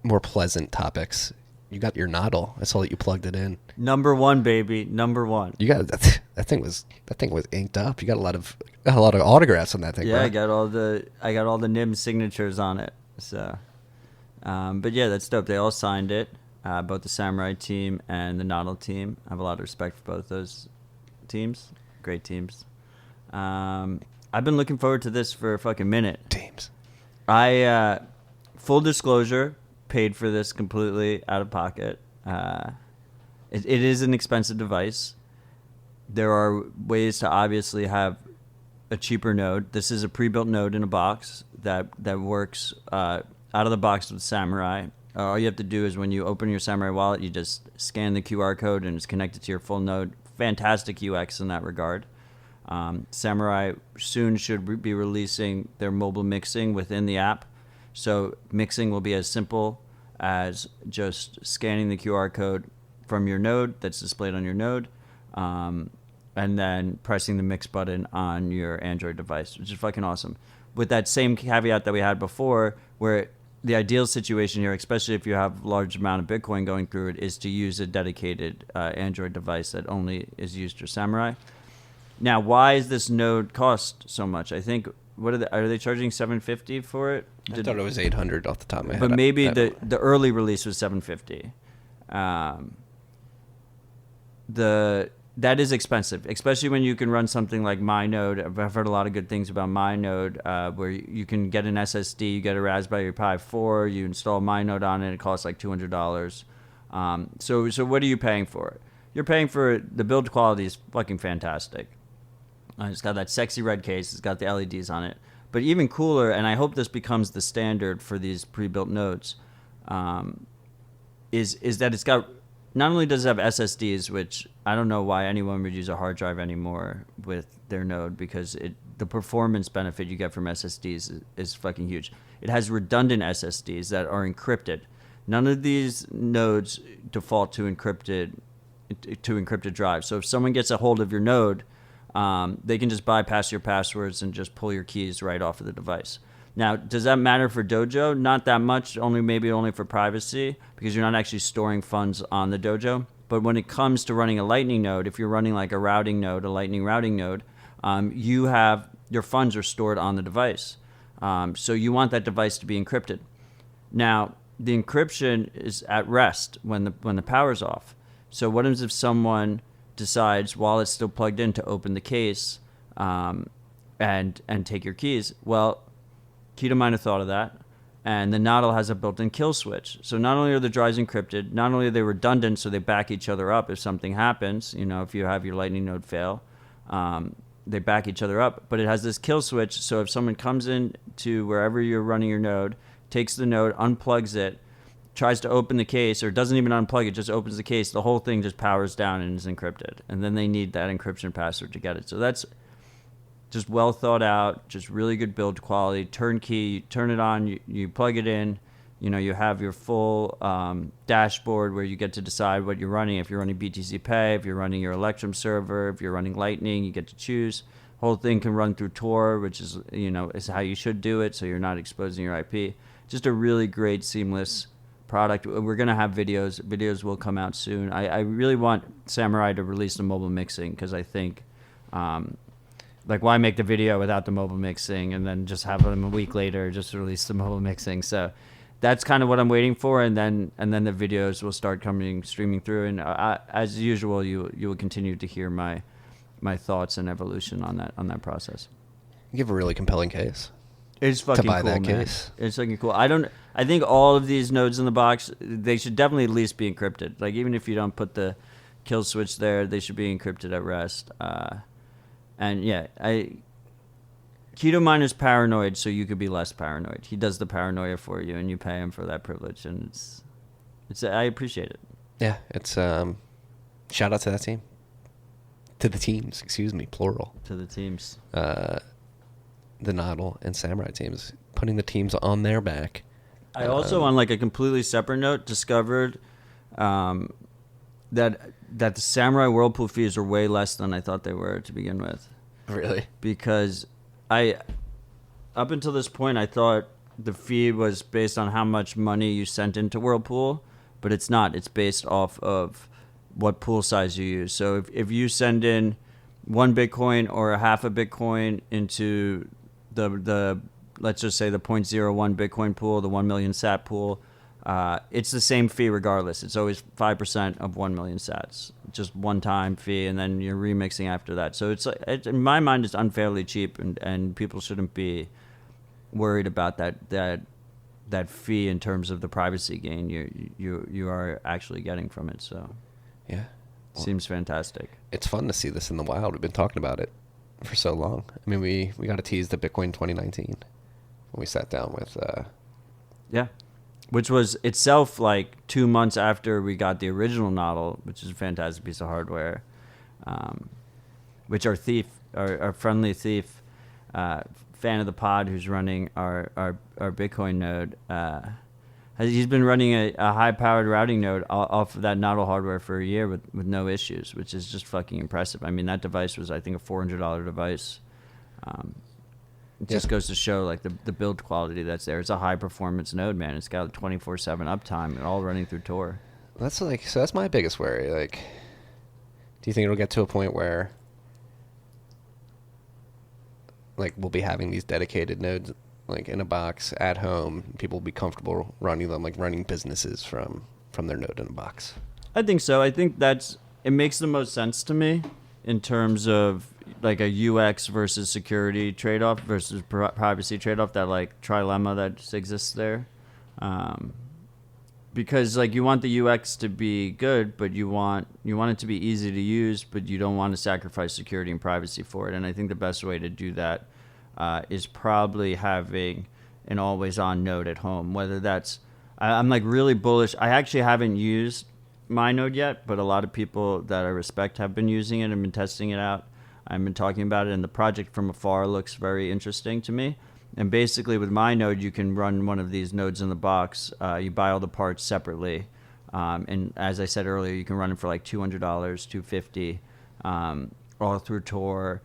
more pleasant topics. You got your noddle. I saw that you plugged it in. Number 1, baby. Number 1. You got that thing was inked up. You got a lot of autographs on that thing. Yeah, bro. I got all the NIM signatures on it. So, but yeah, that's dope. They all signed it. Both the Samurai team and the Noddle team. I have a lot of respect for both those teams. Great teams. I've been looking forward to this for a fucking minute. Teams. I full disclosure, paid for this completely out of pocket. It is an expensive device. There are ways to obviously have a cheaper node. This is a pre-built node in a box that works out of the box with Samurai. All you have to do is when you open your Samurai wallet, you just scan the QR code and it's connected to your full node. Fantastic UX in that regard. Samurai soon should be releasing their mobile mixing within the app. So mixing will be as simple as just scanning the QR code from your node that's displayed on your node, and then pressing the mix button on your Android device, which is fucking awesome. With that same caveat that we had before, where the ideal situation here, especially if you have a large amount of Bitcoin going through it, is to use a dedicated Android device that only is used for Samurai. Now, why is this node cost so much? I think, are they charging $750 for it? I thought it was $800 off the top of my head. But maybe the early release was $750. That is expensive, especially when you can run something like MyNode. I've heard a lot of good things about MyNode, where you can get an SSD, you get a Raspberry Pi 4, you install MyNode on it, it costs like $200. So what are you paying for it? You're paying for it. The build quality is fucking fantastic. It's got that sexy red case. It's got the LEDs on it. But even cooler, and I hope this becomes the standard for these pre-built nodes, is that it's got, not only does it have SSDs, which I don't know why anyone would use a hard drive anymore with their node, because the performance benefit you get from SSDs is fucking huge. It has redundant SSDs that are encrypted. None of these nodes default to encrypted drives. So if someone gets a hold of your node, they can just bypass your passwords and just pull your keys right off of the device. Now, does that matter for Dojo? Not that much, maybe only for privacy, because you're not actually storing funds on the Dojo. But when it comes to running a Lightning node, if you're running like a routing node, a Lightning routing node, your funds are stored on the device. So you want that device to be encrypted. Now, the encryption is at rest when the power's off. So what happens if someone decides while it's still plugged in to open the case and take your keys? Well, Keto might have thought of that, and the Nodl has a built-in kill switch. So not only are the drives encrypted, not only are they redundant, so they back each other up if something happens. If you have your Lightning node fail, they back each other up. But it has this kill switch, so if someone comes in to wherever you're running your node, takes the node, unplugs it, tries to open the case, or doesn't even unplug it, just opens the case, the whole thing just powers down and is encrypted. And then they need that encryption password to get it. So that's just well thought out, just really good build quality, turnkey. You turn it on, you plug it in, you have your full dashboard where you get to decide what you're running. If you're running BTC Pay, if you're running your Electrum server, if you're running Lightning, you get to choose. Whole thing can run through Tor, which is, is how you should do it, so you're not exposing your IP. Just a really great, seamless product. We're going to have videos. Videos will come out soon. I really want Samurai to release the mobile mixing, because I think, why make the video without the mobile mixing and then just have them a week later just release the mobile mixing? So that's kind of what I'm waiting for, and then the videos will start streaming through, and as usual, you will continue to hear my thoughts and evolution on that process. You have a really compelling case. It's fucking cool, that man. case. It's fucking cool. I think all of these nodes in the box, they should definitely at least be encrypted. Like, even if you don't put the kill switch there, they should be encrypted at rest. And yeah, Keto Miner's paranoid, so you could be less paranoid. He does the paranoia for you, and you pay him for that privilege, and it's I appreciate it. Yeah, it's shout out to that team. To the teams, excuse me, plural. To the teams. The Nodl and Samurai teams, putting the teams on their back. I also, on like a completely separate note, discovered that the Samurai Whirlpool fees are way less than I thought they were to begin with. Really? Because up until this point, I thought the fee was based on how much money you sent into Whirlpool, but it's not. It's based off of what pool size you use. So if you send in 1 Bitcoin or a half a Bitcoin into the let's just say the 0.01 Bitcoin pool, the 1 million sat pool, it's the same fee regardless. It's always 5% of 1 million sats, just one-time fee, and then you're remixing after that. So it's in my mind, it's unfairly cheap, and people shouldn't be worried about that fee in terms of the privacy gain you are actually getting from it. So Yeah. Well, Seems fantastic. it's fun to see this in the wild. We've been talking about it for so long. I mean, we got to tease the Bitcoin 2019 when we sat down with. Yeah. Which was itself like 2 months after we got the original Nodl, which is a fantastic piece of hardware, which our friendly thief, fan of the pod who's running our Bitcoin node, he's been running a high-powered routing node off of that Nodl hardware for a year with no issues, which is just fucking impressive. I mean, that device was, I think, a $400 device. It just goes to show like the build quality that's there. It's a high-performance node, man. It's got 24/7 uptime and all running through Tor. That's my biggest worry. Like, do you think it'll get to a point where like we'll be having these dedicated nodes like in a box at home? People will be comfortable running them, like running businesses from their node in a box. I think so. I think it makes the most sense to me in terms of like a UX versus security trade-off versus privacy trade-off, that like trilemma that just exists there. Because like you want the UX to be good, but you want it to be easy to use, but you don't want to sacrifice security and privacy for it. And I think the best way to do that is probably having an always-on node at home. Whether that's, I'm like really bullish. I actually haven't used my node yet, but a lot of people that I respect have been using it and been testing it out. I've been talking about it, and the project from afar looks very interesting to me. And basically, with my node, you can run one of these nodes in the box. You buy all the parts separately, and as I said earlier, you can run them for like $200, $250, all through Tor.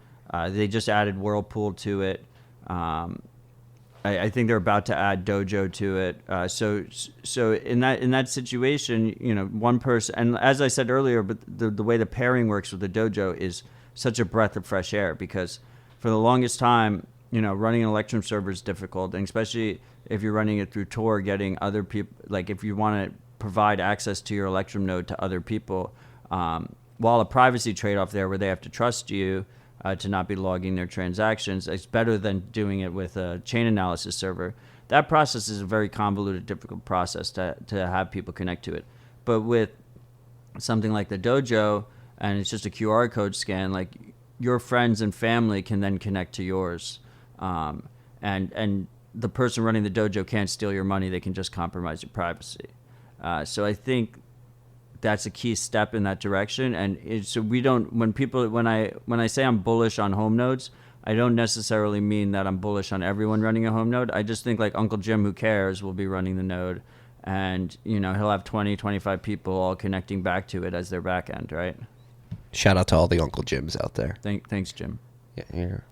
They just added Whirlpool to it. I think they're about to add Dojo to it. So in that situation, you know, one person, and as I said earlier, but the way the pairing works with the Dojo is such a breath of fresh air, because for the longest time, you know, running an Electrum server is difficult, and especially if you're running it through Tor, getting other people, like if you want to provide access to your Electrum node to other people, while a privacy trade-off there where they have to trust you to not be logging their transactions, it's better than doing it with a chain analysis server. That process is a very convoluted, difficult process to have people connect to it. But with something like the Dojo, and it's just a QR code scan, like your friends and family can then connect to yours. And the person running the Dojo can't steal your money. They can just compromise your privacy. So I think that's a key step in that direction. And so we don't, when I say I'm bullish on home nodes, I don't necessarily mean that I'm bullish on everyone running a home node. I just think like Uncle Jim, who cares, will be running the node. And, you know, he'll have 20, 25 people all connecting back to it as their back end, right? Shout out to all the Uncle Jims out there. Thanks, Jim. Yeah, you're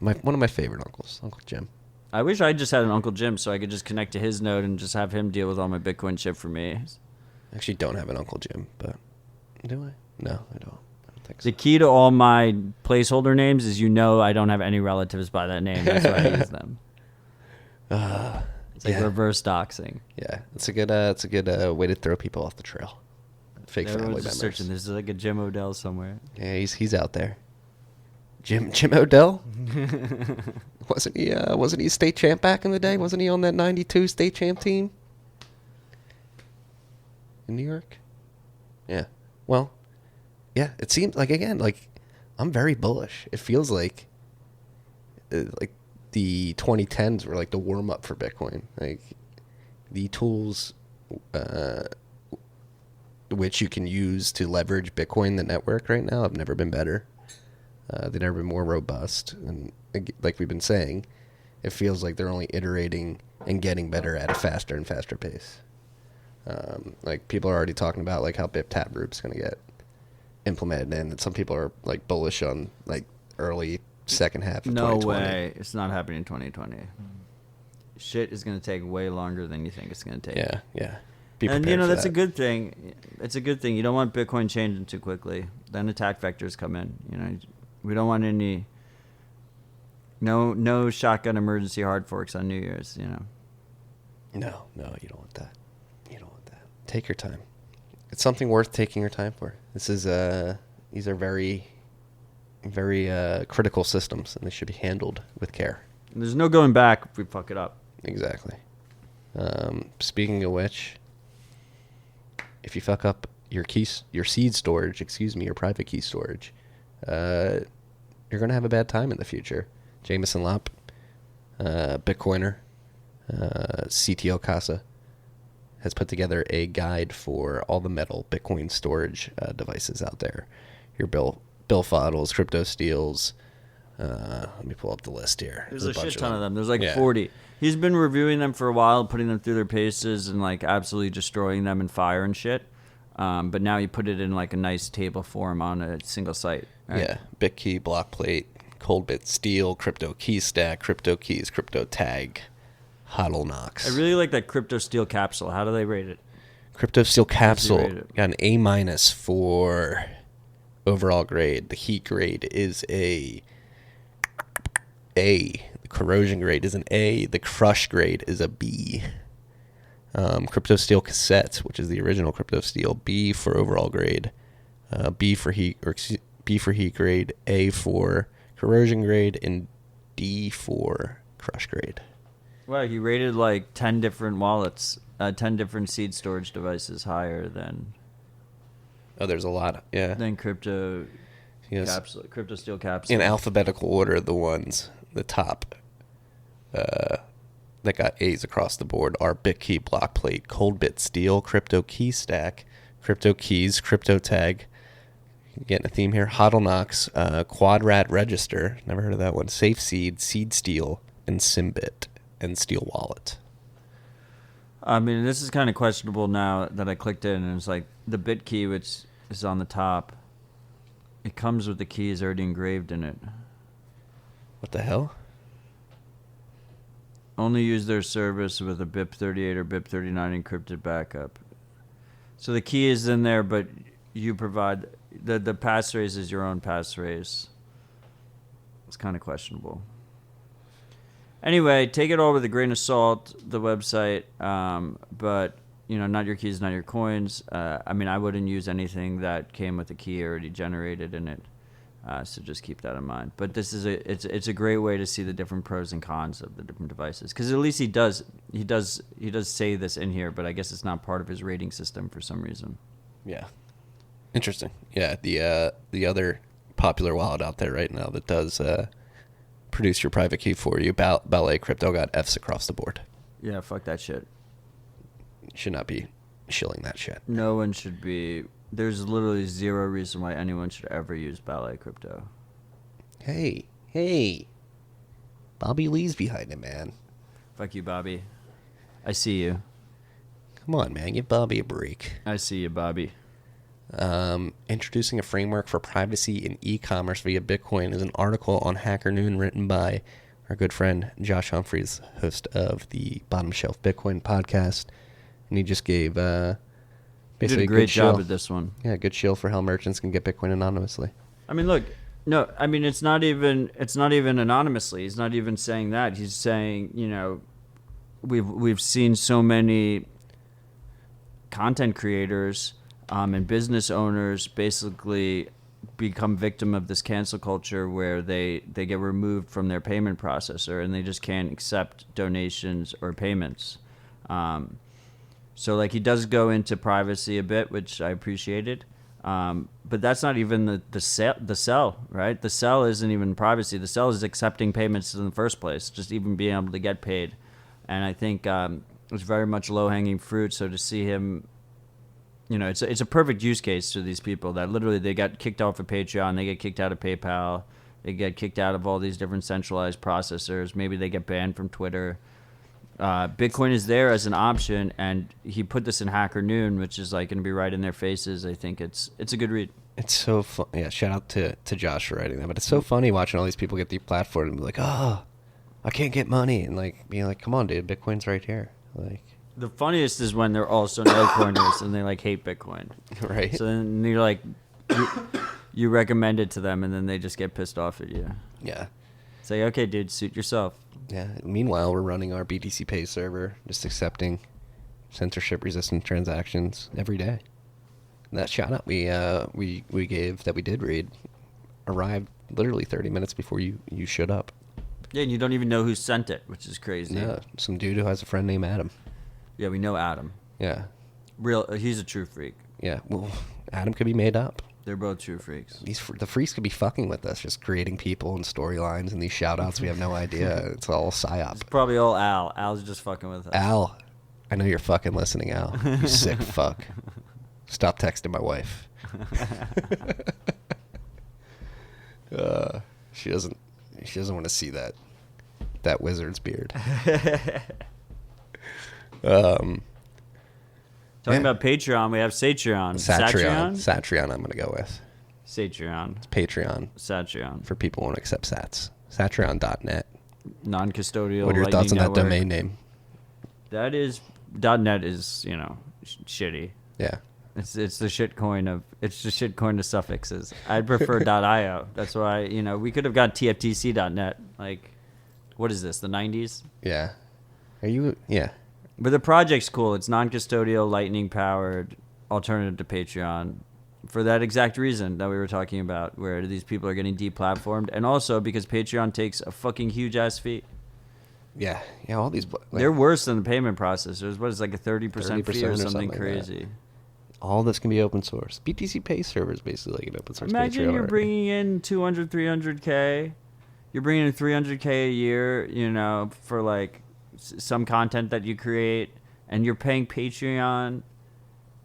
one of my favorite uncles, Uncle Jim. I wish I just had an Uncle Jim so I could just connect to his node and just have him deal with all my Bitcoin shit for me. I actually don't have an Uncle Jim, but do I? No, I don't. I don't think so. The key to all my placeholder names is, you know, I don't have any relatives by that name. That's why I use them. It's like reverse doxing. Yeah, it's a good way to throw people off the trail. Fake Everyone's family just members. searching. There's like a Jim Odell somewhere. Yeah, he's out there. Jim Odell? Wasn't he state champ back in the day? Wasn't he on that 92 state champ team in New York? Yeah. Well, yeah, it seems like, again, like I'm very bullish. It feels like the 2010s were like the warm up for Bitcoin. Like the tools which you can use to leverage Bitcoin, the network right now, have never been better. They've never been more robust. And like we've been saying, it feels like they're only iterating and getting better at a faster and faster pace. Like people are already talking about like how BIP Taproot's going to get implemented, and some people are like bullish on like early second half of 2020. No way. It's not happening in 2020. Shit is going to take way longer than you think it's going to take. Yeah. And, you know, that's a good thing. It's a good thing. You don't want Bitcoin changing too quickly. Then attack vectors come in. You know, we don't want any... No shotgun emergency hard forks on New Year's, you know. No, you don't want that. You don't want that. Take your time. It's something worth taking your time for. These are very, very critical systems, and they should be handled with care. There's no going back if we fuck it up. Exactly. Speaking of which, if you fuck up your seed storage, your private key storage, you're going to have a bad time in the future. Jameson Lopp, Bitcoiner, CTO Casa, has put together a guide for all the metal Bitcoin storage devices out there. Your Bill Foddles, Crypto Steals. Let me pull up the list here. There's a shit ton of them. There's 40. 40. He's been reviewing them for a while, putting them through their paces and absolutely destroying them in fire and shit. But now he put it in a nice table form on a single site. Right? Yeah, BitKey, Blockplate, Coldbit Steel, Crypto Key Stack, Crypto Keys, Crypto Tag, Hodl Knox. I really like that Crypto Steel capsule. How do they rate it? Crypto Steel capsule got an A- for overall grade. The heat grade is A. The corrosion grade is an A. The crush grade is a B. Crypto Steel cassette, which is the original Crypto Steel, B for overall grade, B for heat grade, A for corrosion grade, and D for crush grade. Wow, he rated 10 different wallets, 10 different seed storage devices higher than. Oh, there's a lot. Yeah. Than Crypto Steel capsule. In alphabetical order, the ones, the top, that got A's across the board are BitKey, Blockplate, Coldbit Steel, Crypto Key Stack, Crypto Keys, Crypto Tag. Getting a theme here. Hodl Knox, Quadrat Register. Never heard of that one. SafeSeed, Seed Steel, and Symbit, and Steel Wallet. I mean, this is kind of questionable now that I clicked in, and it's the BitKey, which is on the top. It comes with the keys already engraved in it. What the hell? Only use their service with a BIP38 or BIP39 encrypted backup. So the key is in there, but you provide the passphrase is your own passphrase. It's kind of questionable. Anyway, take it all with a grain of salt. The website, but not your keys, not your coins. I mean, I wouldn't use anything that came with a key already generated in it. So just keep that in mind. But this is it's a great way to see the different pros and cons of the different devices. Because at least he does say this in here, but I guess it's not part of his rating system for some reason. Yeah, interesting. Yeah, the other popular wallet out there right now that does produce your private key for you, Ballet Crypto, got F's across the board. Yeah, fuck that shit. Should not be shilling that shit. No one should be. There's literally zero reason why anyone should ever use Ballet Crypto. Hey. Bobby Lee's behind it, man. Fuck you, Bobby. I see you. Come on, man. Give Bobby a break. I see you, Bobby. Introducing a framework for privacy in e-commerce via Bitcoin is an article on Hacker Noon written by our good friend Josh Humphreys, host of the Bottom Shelf Bitcoin podcast. And he just gave basically did a great job at this one. Yeah, good shill for how merchants can get Bitcoin anonymously. I mean, look, no, I mean it's not even anonymously. He's not even saying that. He's saying, we've seen so many content creators and business owners basically become victim of this cancel culture where they get removed from their payment processor and they just can't accept donations or payments. So he does go into privacy a bit, which I appreciated. But that's not even the sell, right? The sell isn't even privacy. The sell is accepting payments in the first place, just even being able to get paid. And I think it's very much low-hanging fruit. So to see him, it's a perfect use case to these people that literally they got kicked off of Patreon, they get kicked out of PayPal, they get kicked out of all these different centralized processors. Maybe they get banned from Twitter. Bitcoin is there as an option, and he put this in Hacker Noon, which is going to be right in their faces. I think it's a good read. It's so fun. Yeah, shout out to Josh for writing that. But it's so funny watching all these people get deplatformed and be like, oh, I can't get money. And being like, come on, dude, Bitcoin's right here. The funniest is when they're also no-coiners and they hate Bitcoin. Right. So then you're you recommend it to them, and then they just get pissed off at you. Yeah. Say, okay, dude, suit yourself. Yeah. Meanwhile, we're running our BTC Pay server, just accepting censorship-resistant transactions every day. And that shout out we gave that we did read arrived literally 30 minutes before you showed up. Yeah, and you don't even know who sent it, which is crazy. No, some dude who has a friend named Adam. Yeah, we know Adam. Yeah. He's a true freak. Yeah, well, Adam could be made up. They're both true freaks. The freaks could be fucking with us, just creating people and storylines and these shout-outs. We have no idea. It's all psyop. It's probably all Al. Al's just fucking with us. Al, I know you're fucking listening, Al. You sick fuck. Stop texting my wife. She doesn't want to see that wizard's beard. Talking about Patreon, we have Satreon. Satreon, I'm going to go with. Satreon. It's Patreon. Satreon. For people who won't accept sats. Satreon.net. Non-custodial. What are your thoughts on that domain name? That is, .net is, shitty. Yeah. It's the shitcoin of suffixes. I'd prefer .io. That's why, we could have got tftc.net. Like, what is this, the 90s? Yeah. Yeah. But the project's cool. It's non-custodial, lightning-powered, alternative to Patreon. For that exact reason that we were talking about, where these people are getting deplatformed. And also because Patreon takes a fucking huge-ass fee. Yeah. Yeah, all these... They're worse than the payment processors. What is like a 30% fee or something crazy? Like all this can be open source. BTC Pay server is basically like an open source. Imagine you're bringing in 200, 300K. You're bringing in 300K a year, for like some content that you create, and you're paying Patreon.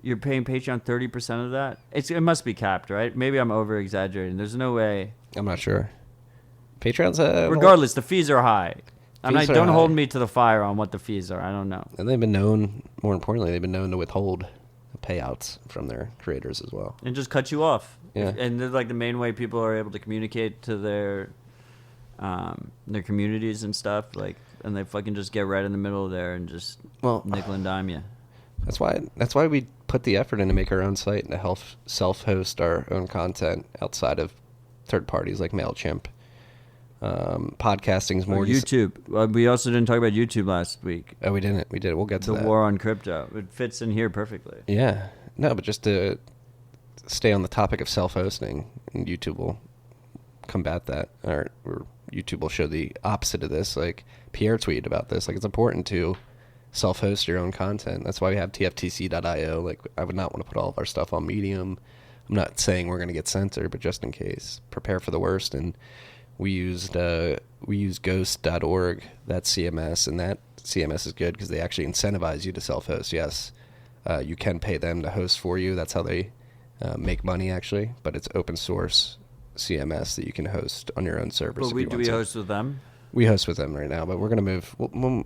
You're paying Patreon 30% of that. It must be capped, right? Maybe I'm over exaggerating. There's no way. I'm not sure. Patreon's regardless, the fees are high. Don't hold me to the fire on what the fees are. I don't know. And they've been known, more importantly, to withhold payouts from their creators as well. And just cut you off. Yeah. And they're like the main way people are able to communicate to their communities and stuff. Like, and they fucking just get right in the middle there and just nickel and dime you. That's why we put the effort in to make our own site and to help self-host our own content outside of third parties like MailChimp. Podcasting is more YouTube. We also didn't talk about YouTube last week. Oh, we didn't. We did. We'll get to the that. war on crypto. It fits in here perfectly. Yeah. No, but just to stay on the topic of self-hosting, and YouTube will combat that, or YouTube will show the opposite of this. Like Pierre tweeted about this. Like, it's important to self-host your own content. That's why we have tftc.io. Like, I would not want to put all of our stuff on Medium. I'm not saying we're going to get censored, but just in case, prepare for the worst. And we used ghost.org, that's CMS, and that CMS is good because they actually incentivize you to self-host. Yes, you can pay them to host for you. That's how they make money, actually. But it's open source CMS that you can host on your own servers. But do we host with them? We host with them right now, but we're going to move when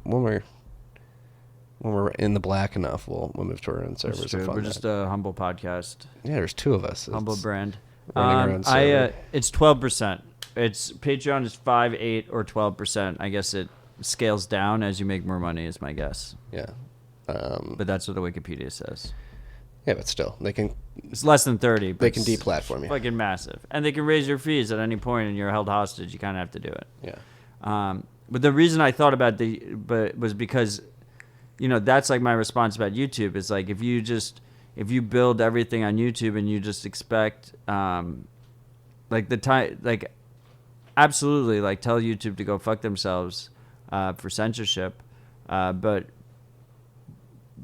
we're in the black enough. We'll move to our own servers. And we're just a humble podcast. Yeah, there's two of us. Humble brand. Running our own server. It's 12%. It's Patreon is 5, 8, or 12%. I guess it scales down as you make more money, is my guess. Yeah. But that's what the Wikipedia says. Yeah, but still, they can. It's less than 30. But they can deplatform you. Fucking massive, and they can raise your fees at any point, and you're held hostage. You kind of have to do it. Yeah. But the reason I thought about was because, that's like my response about YouTube. Is like if you build everything on YouTube and you just expect, absolutely, like tell YouTube to go fuck themselves for censorship, but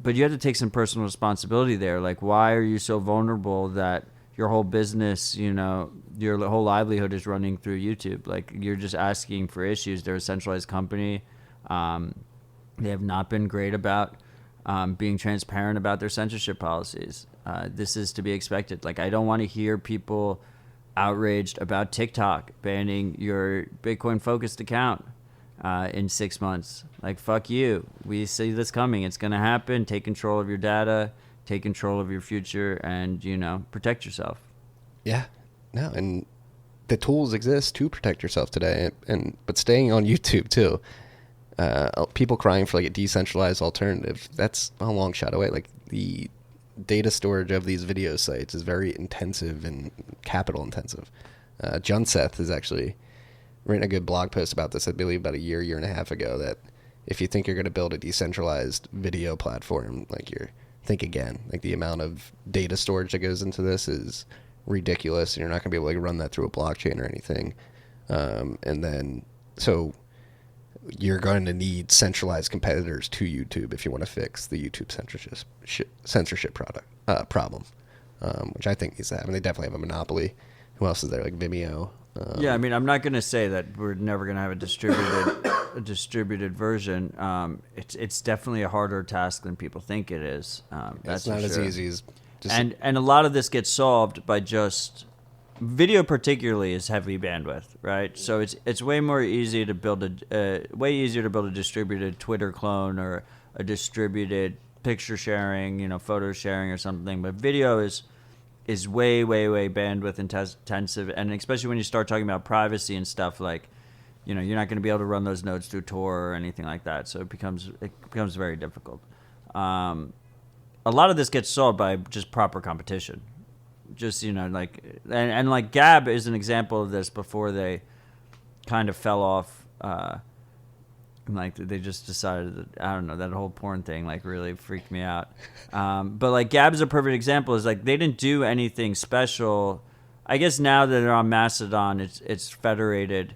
you have to take some personal responsibility there. Like, why are you so vulnerable that your whole business, your whole livelihood is running through YouTube? Like, you're just asking for issues. They're a centralized company. They have not been great about being transparent about their censorship policies. This is to be expected. Like, I don't want to hear people outraged about TikTok banning your Bitcoin-focused account in 6 months. Like, fuck you. We see this coming. It's going to happen. Take control of your data. Take control of your future and, protect yourself. Yeah. No, and the tools exist to protect yourself today. But staying on YouTube, too. People crying for, like, a decentralized alternative. That's a long shot away. Like, the data storage of these video sites is very intensive and capital intensive. Junseth has actually written a good blog post about this, I believe about a year and a half ago, that if you think you're going to build a decentralized video platform, think again. Like, the amount of data storage that goes into this is ridiculous, and you're not going to be able to run that through a blockchain or anything. And then, so you're going to need centralized competitors to YouTube if you want to fix the YouTube censorship problem. which I think is that. I mean, they definitely have a monopoly. Who else is there? Like Vimeo. Yeah, I mean, I'm not going to say that we're never going to have a distributed version. It's definitely a harder task than people think it is. That's it's not for as sure. easy as just And a lot of this gets solved by just video, particularly, is heavy bandwidth, right? So it's way easier to build a distributed Twitter clone or a distributed picture sharing, photo sharing or something. But video is way bandwidth intensive, and especially when you start talking about privacy and stuff, like, you're not going to be able to run those nodes through Tor or anything like that. So it becomes very difficult. A lot of this gets solved by just proper competition. Just, like Gab is an example of this before they kind of fell off. Like, they just decided that, I don't know, that whole porn thing, like, really freaked me out. But, like, Gab is a perfect example. Is like, they didn't do anything special. I guess now that they're on Mastodon, it's federated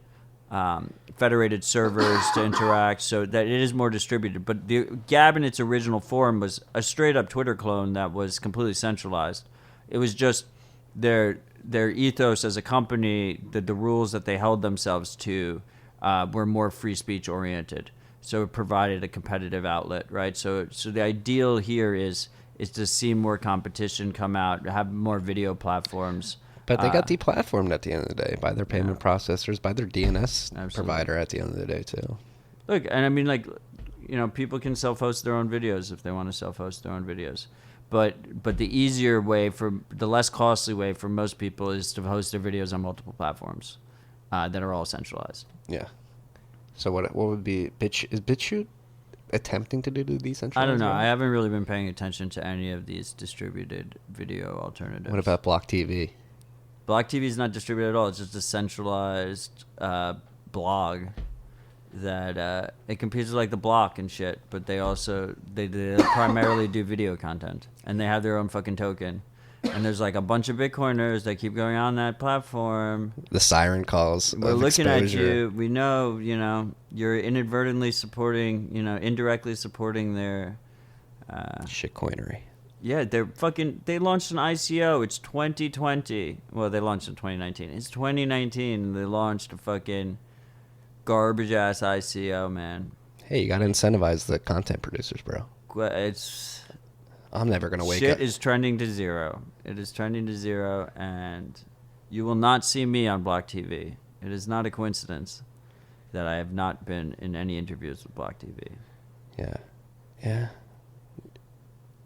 servers to interact, so that it is more distributed. But the Gab in its original form was a straight up Twitter clone that was completely centralized. It was just their ethos as a company, the rules that they held themselves to were more free speech oriented. So it provided a competitive outlet, right? So the ideal here is to see more competition come out, have more video platforms. But they got deplatformed at the end of the day by their payment processors, by their DNS provider at the end of the day too. Look, and I mean, like, people can self-host their own videos if they want to self-host their own videos. But the easier way, the less costly way for most people, is to host their videos on multiple platforms that are all centralized. Yeah. So what would be is BitChute attempting to do decentralized? I don't know. I haven't really been paying attention to any of these distributed video alternatives. What about Block TV? Block TV is not distributed at all. It's just a centralized blog that it competes with, like, the Block and shit, but they primarily do video content, and they have their own fucking token. And there's, like, a bunch of Bitcoiners that keep going on that platform. The siren calls. We're looking exposure. at you. We know, you're inadvertently supporting, indirectly supporting their shitcoinery. Yeah, they launched an ICO. It's 2020. Well, they launched in 2019. It's 2019, and they launched a fucking garbage ass ICO, man. Hey, you got to incentivize the content producers, bro. I'm never going to wake up. Shit is trending to zero. It is trending to zero, and you will not see me on Block TV. It is not a coincidence that I have not been in any interviews with Block TV. Yeah.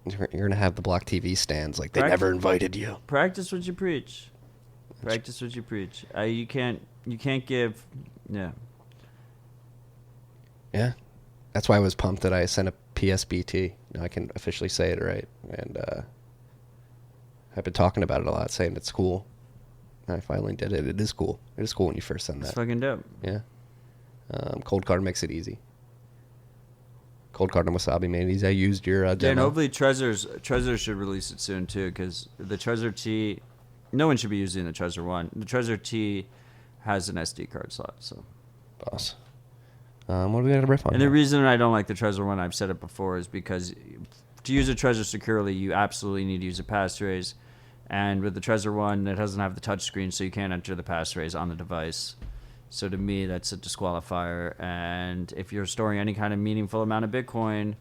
You're going to have the Block TV stands like they never invited you. Practice what you preach. Practice what you preach. You can't give... Yeah. Yeah. That's why I was pumped that I sent a PSBT. Now I can officially say it right. And I've been talking about it a lot, saying it's cool. And I finally did it. It is cool. It is cool when you first send that. It's fucking dope. Yeah. Cold card makes it easy. Cold card and wasabi made it easy. I used your demo. Yeah, and hopefully Trezor should release it soon too, because the Trezor T, no one should be using the Trezor 1. The Trezor T has an SD card slot, so. Boss. What do we got to riff on? And the reason I don't like the Trezor 1, I've said it before, is because to use a Trezor securely, you absolutely need to use a passphrase. And with the Trezor 1, it doesn't have the touch screen, so you can't enter the passphrase on the device. So to me, that's a disqualifier. And if you're storing any kind of meaningful amount of Bitcoin,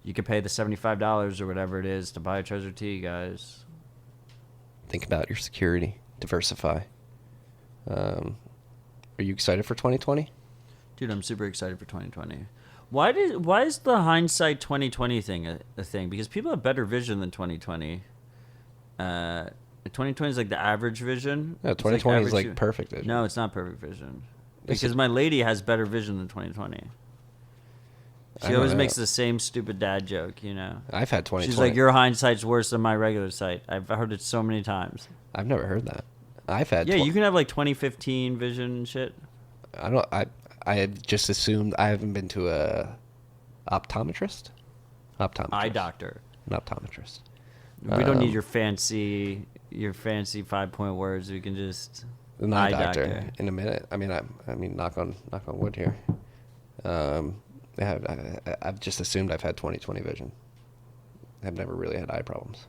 you could pay the $75 or whatever it is to buy a Trezor T, guys. Think about your security. Diversify. Are you excited for 2020? Dude, I'm super excited for 2020. Why is the hindsight 2020 thing a thing? Because people have better vision than 2020. 2020 is like the average vision. No, 2020 is like perfect vision. No, it's not perfect vision. Because my lady has better vision than 2020. She always makes the same stupid dad joke, I've had 2020. She's like, your hindsight's worse than my regular sight. I've heard it so many times. I've never heard that. I've had. Yeah, you can have like 2015 vision and shit. I had just assumed I haven't been to a optometrist. Eye doctor. An optometrist. We don't need your fancy 5-point words. We can just an eye doctor in a minute. I mean, knock on wood here. I've just assumed I've had 20/20 vision. I've never really had eye problems.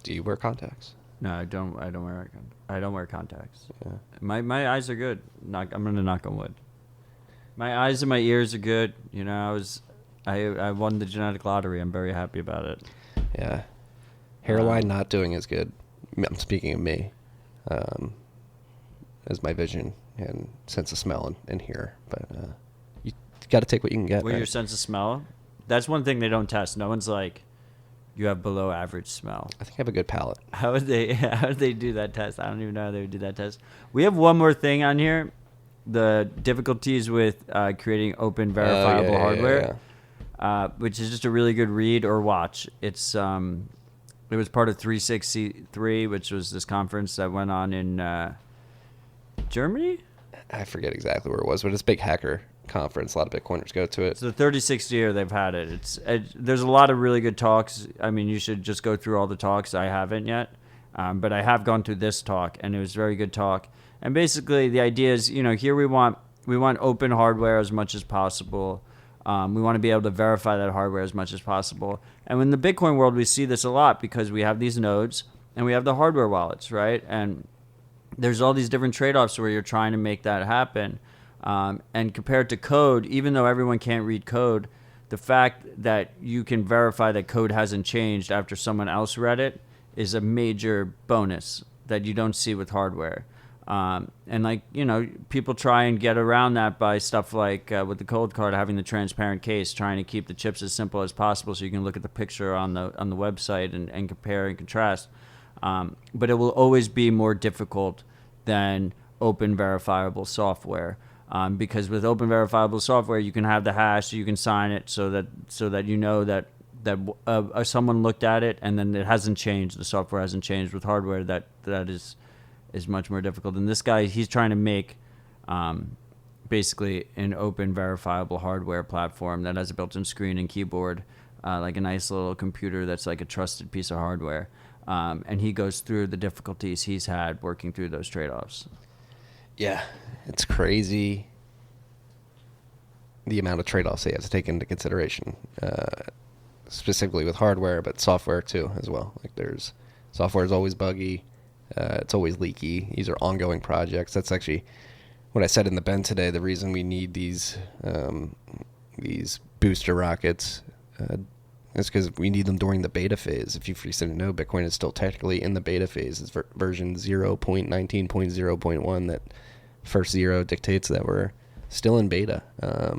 Do you wear contacts? No, I don't. I don't wear contacts. Yeah. My eyes are good. I'm gonna knock on wood. My eyes and my ears are good. You know, I won the genetic lottery. I'm very happy about it. Yeah. Hairline not doing as good. I'm speaking of me. As my vision and sense of smell and hear. But you got to take what you can get. Well, right? your sense of smell. That's one thing they don't test. No one's like, you have below average smell. I think I have a good palate. How would they do that test? I don't even know how they would do that test. We have one more thing on here. The difficulties with creating open verifiable hardware, which is just a really good read or watch. It was part of 363, which was this conference that went on in Germany. I forget exactly where it was, but it's a big hacker conference. A lot of Bitcoiners go to it. It's the 36th year they've had it. There's a lot of really good talks. I mean, you should just go through all the talks. I haven't yet, but I have gone through this talk, and it was a very good talk. And basically, the idea is, here we want open hardware as much as possible. We want to be able to verify that hardware as much as possible. And in the Bitcoin world, we see this a lot because we have these nodes and we have the hardware wallets, right? And there's all these different trade-offs where you're trying to make that happen. And compared to code, even though everyone can't read code, the fact that you can verify that code hasn't changed after someone else read it is a major bonus that you don't see with hardware. And people try and get around that by stuff like with the cold card having the transparent case, trying to keep the chips as simple as possible so you can look at the picture on the website and compare and contrast. But it will always be more difficult than open verifiable software. Because with open verifiable software, you can have the hash, you can sign it so that you know that someone looked at it and then it hasn't changed. The software hasn't changed. With hardware, that is much more difficult. And this guy, he's trying to make basically an open verifiable hardware platform that has a built-in screen and keyboard, like a nice little computer that's like a trusted piece of hardware. And he goes through the difficulties he's had working through those trade-offs. Yeah, it's crazy the amount of trade-offs he has to take into consideration, specifically with hardware, but software too as well. Like software is always buggy, it's always leaky. These are ongoing projects. That's actually what I said in the bend today. The reason we need these booster rockets is because we need them during the beta phase. If you didn't know, Bitcoin is still technically in the beta phase. It's version 0.19.0.1 that first zero dictates that we're still in beta.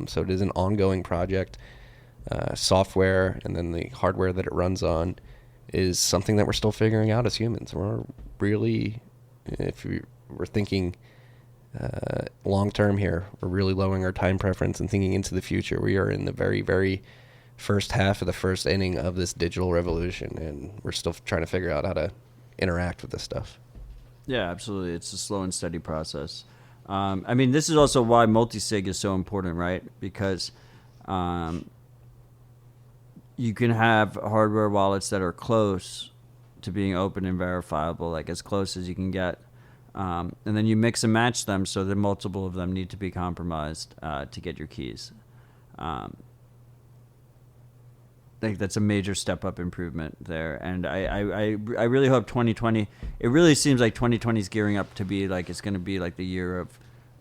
So it is an ongoing project. Software and then the hardware that it runs on is something that we're still figuring out as humans. We're really, if we're thinking long term here, we're really lowering our time preference and thinking into the future. We are in the very, very first half of the first inning of this digital revolution, and we're still trying to figure out how to interact with this stuff. Yeah, absolutely. It's a slow and steady process. I mean, this is also why multisig is so important, right? Because you can have hardware wallets that are close to being open and verifiable, like as close as you can get. And then you mix and match them so that multiple of them need to be compromised to get your keys. I think that's a major step up improvement there. And I really hope 2020, it really seems like 2020 is gearing up to be like, it's going to be like the year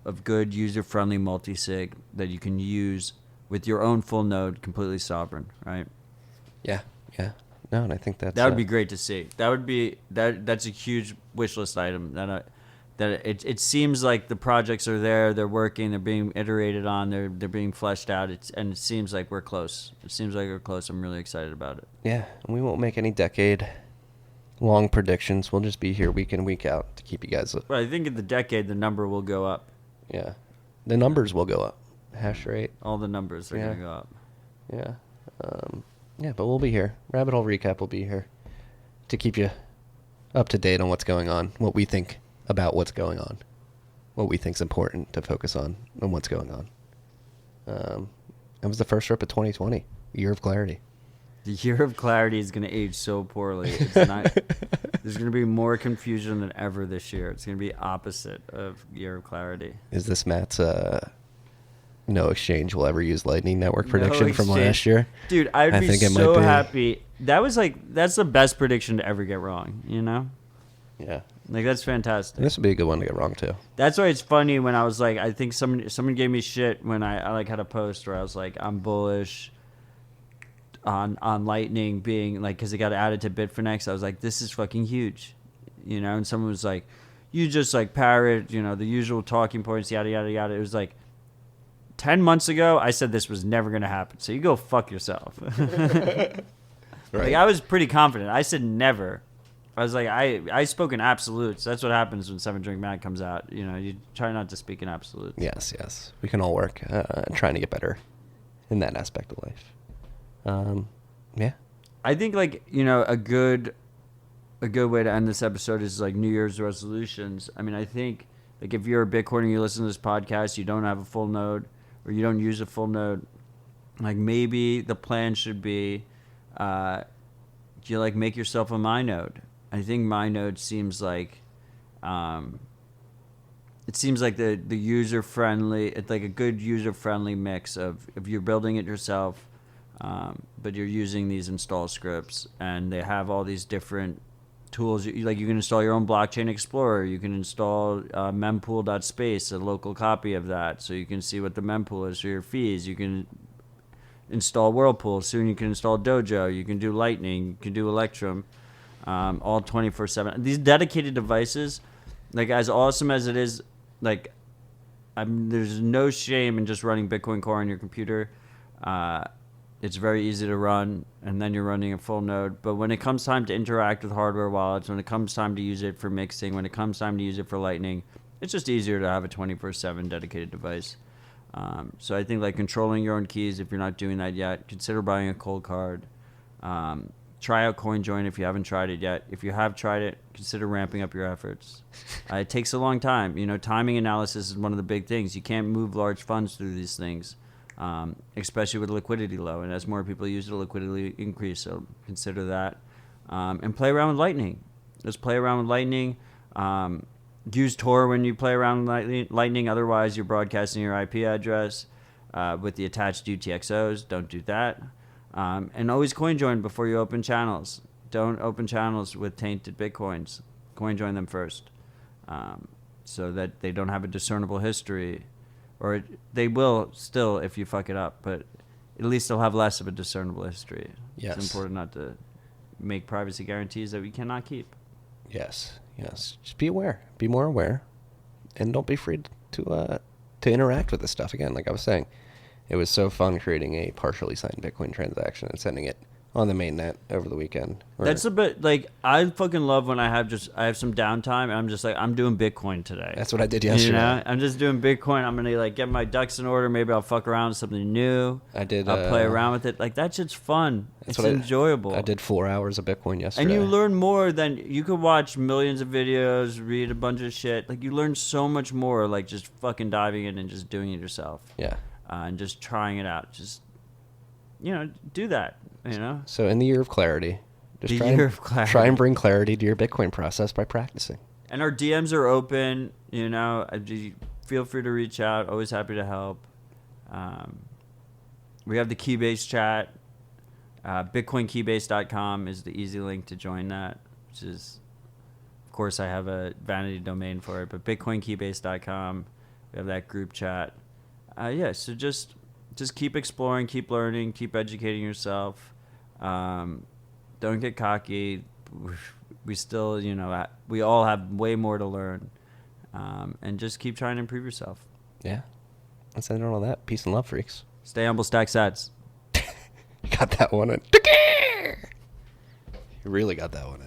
of good user-friendly multisig that you can use with your own full node, completely sovereign, right? Yeah. No, and I think that would be great to see. That's a huge wish list item. It seems like the projects are there, they're working, they're being iterated on, they're being fleshed out. And it seems like we're close. I'm really excited about it. Yeah, and we won't make any decade-long predictions. We'll just be here week in, week out to keep you guys up. Well, I think in the decade, the number will go up. Yeah, the numbers will go up. Hash rate. All the numbers are going to go up. Yeah. Yeah, but we'll be here. Rabbit Hole Recap will be here to keep you up to date on what's going on, what we think about what's going on, what we think is important to focus on and what's going on. That was the first rip of 2020, year of clarity. The year of clarity is going to age so poorly. It's not. There's going to be more confusion than ever this year. It's going to be opposite of year of clarity. Is this Matt's no exchange will ever use Lightning Network prediction from exchange. last year. Dude, I'd I be think it so might be. happy. That's the best prediction to ever get wrong, you know? Yeah. Like, that's fantastic. This would be a good one to get wrong, too. That's why it's funny when I was like, I think someone gave me shit when I like had a post where I was like, I'm bullish on Lightning being like, because it got added to Bitfinex. I was like, this is fucking huge, you know. And someone was like, you just like parrot, you know, the usual talking points, yada yada yada. It was like 10 months ago, I said this was never gonna happen. So you go fuck yourself. Right. Like, I was pretty confident. I said never. I was like, I spoke in absolutes. That's what happens when 7 Drink Matt comes out. You know, you try not to speak in absolutes. Yes. We can all work trying to get better in that aspect of life. Yeah. I think, like, you know, a good way to end this episode is like New Year's resolutions. I mean, I think like if you're a Bitcoiner and you listen to this podcast, you don't have a full node or you don't use a full node, like maybe the plan should be you like make yourself a MyNode. I think MyNode seems like it seems like the user friendly. It's like a good user friendly mix of if you're building it yourself, but you're using these install scripts and they have all these different tools. Like you can install your own blockchain explorer. You can install mempool.space, a local copy of that, so you can see what the mempool is for your fees. You can install Whirlpool. Soon you can install Dojo. You can do Lightning. You can do Electrum. All 24/7. These dedicated devices, like as awesome as it is, like there's no shame in just running Bitcoin Core on your computer. It's very easy to run, and then you're running a full node. But when it comes time to interact with hardware wallets, when it comes time to use it for mixing, when it comes time to use it for Lightning, it's just easier to have a 24/7 dedicated device. So I think like controlling your own keys, if you're not doing that yet, consider buying a cold card. Try out CoinJoin if you haven't tried it yet. If you have tried it, consider ramping up your efforts. It takes a long time. You know, timing analysis is one of the big things. You can't move large funds through these things, especially with liquidity low. And as more people use it, the liquidity increase. So consider that. And play around with Lightning. Just play around with Lightning. Use Tor when you play around with Lightning. Otherwise, you're broadcasting your IP address with the attached UTXOs. Don't do that. And always CoinJoin before you open channels. Don't open channels with tainted Bitcoins. CoinJoin them first, so that they don't have a discernible history. Or they will still if you fuck it up, but at least they'll have less of a discernible history. Yes. It's important not to make privacy guarantees that we cannot keep. Yes. Just be aware. Be more aware. And don't be afraid to interact with this stuff. Again, like I was saying, it was so fun creating a partially signed Bitcoin transaction and sending it on the mainnet over the weekend. That's a bit like I fucking love when I have some downtime and I'm just like I'm doing Bitcoin today. That's what I did yesterday. You know, I'm just doing Bitcoin. I'm gonna like get my ducks in order. Maybe I'll fuck around with something new. I'll play around with it. Like that shit's fun. It's enjoyable. I did 4 hours of Bitcoin yesterday. And you learn more than you could watch millions of videos, read a bunch of shit. Like you learn so much more. Like just fucking diving in and just doing it yourself. Yeah. And just trying it out. Just do that. You know. So in the year of clarity, just try and bring clarity to your Bitcoin process by practicing. And our DMs are open. You know, feel free to reach out. Always happy to help. We have the Keybase chat. BitcoinKeybase.com is the easy link to join that. Which is, of course, I have a vanity domain for it, but BitcoinKeybase.com. We have that group chat. So just keep exploring, keep learning, keep educating yourself. Don't get cocky. We still, we all have way more to learn. And just keep trying to improve yourself. Yeah. Let's end on all that. Peace and love, freaks. Stay humble, stack sats. You got that one in. You really got that one in.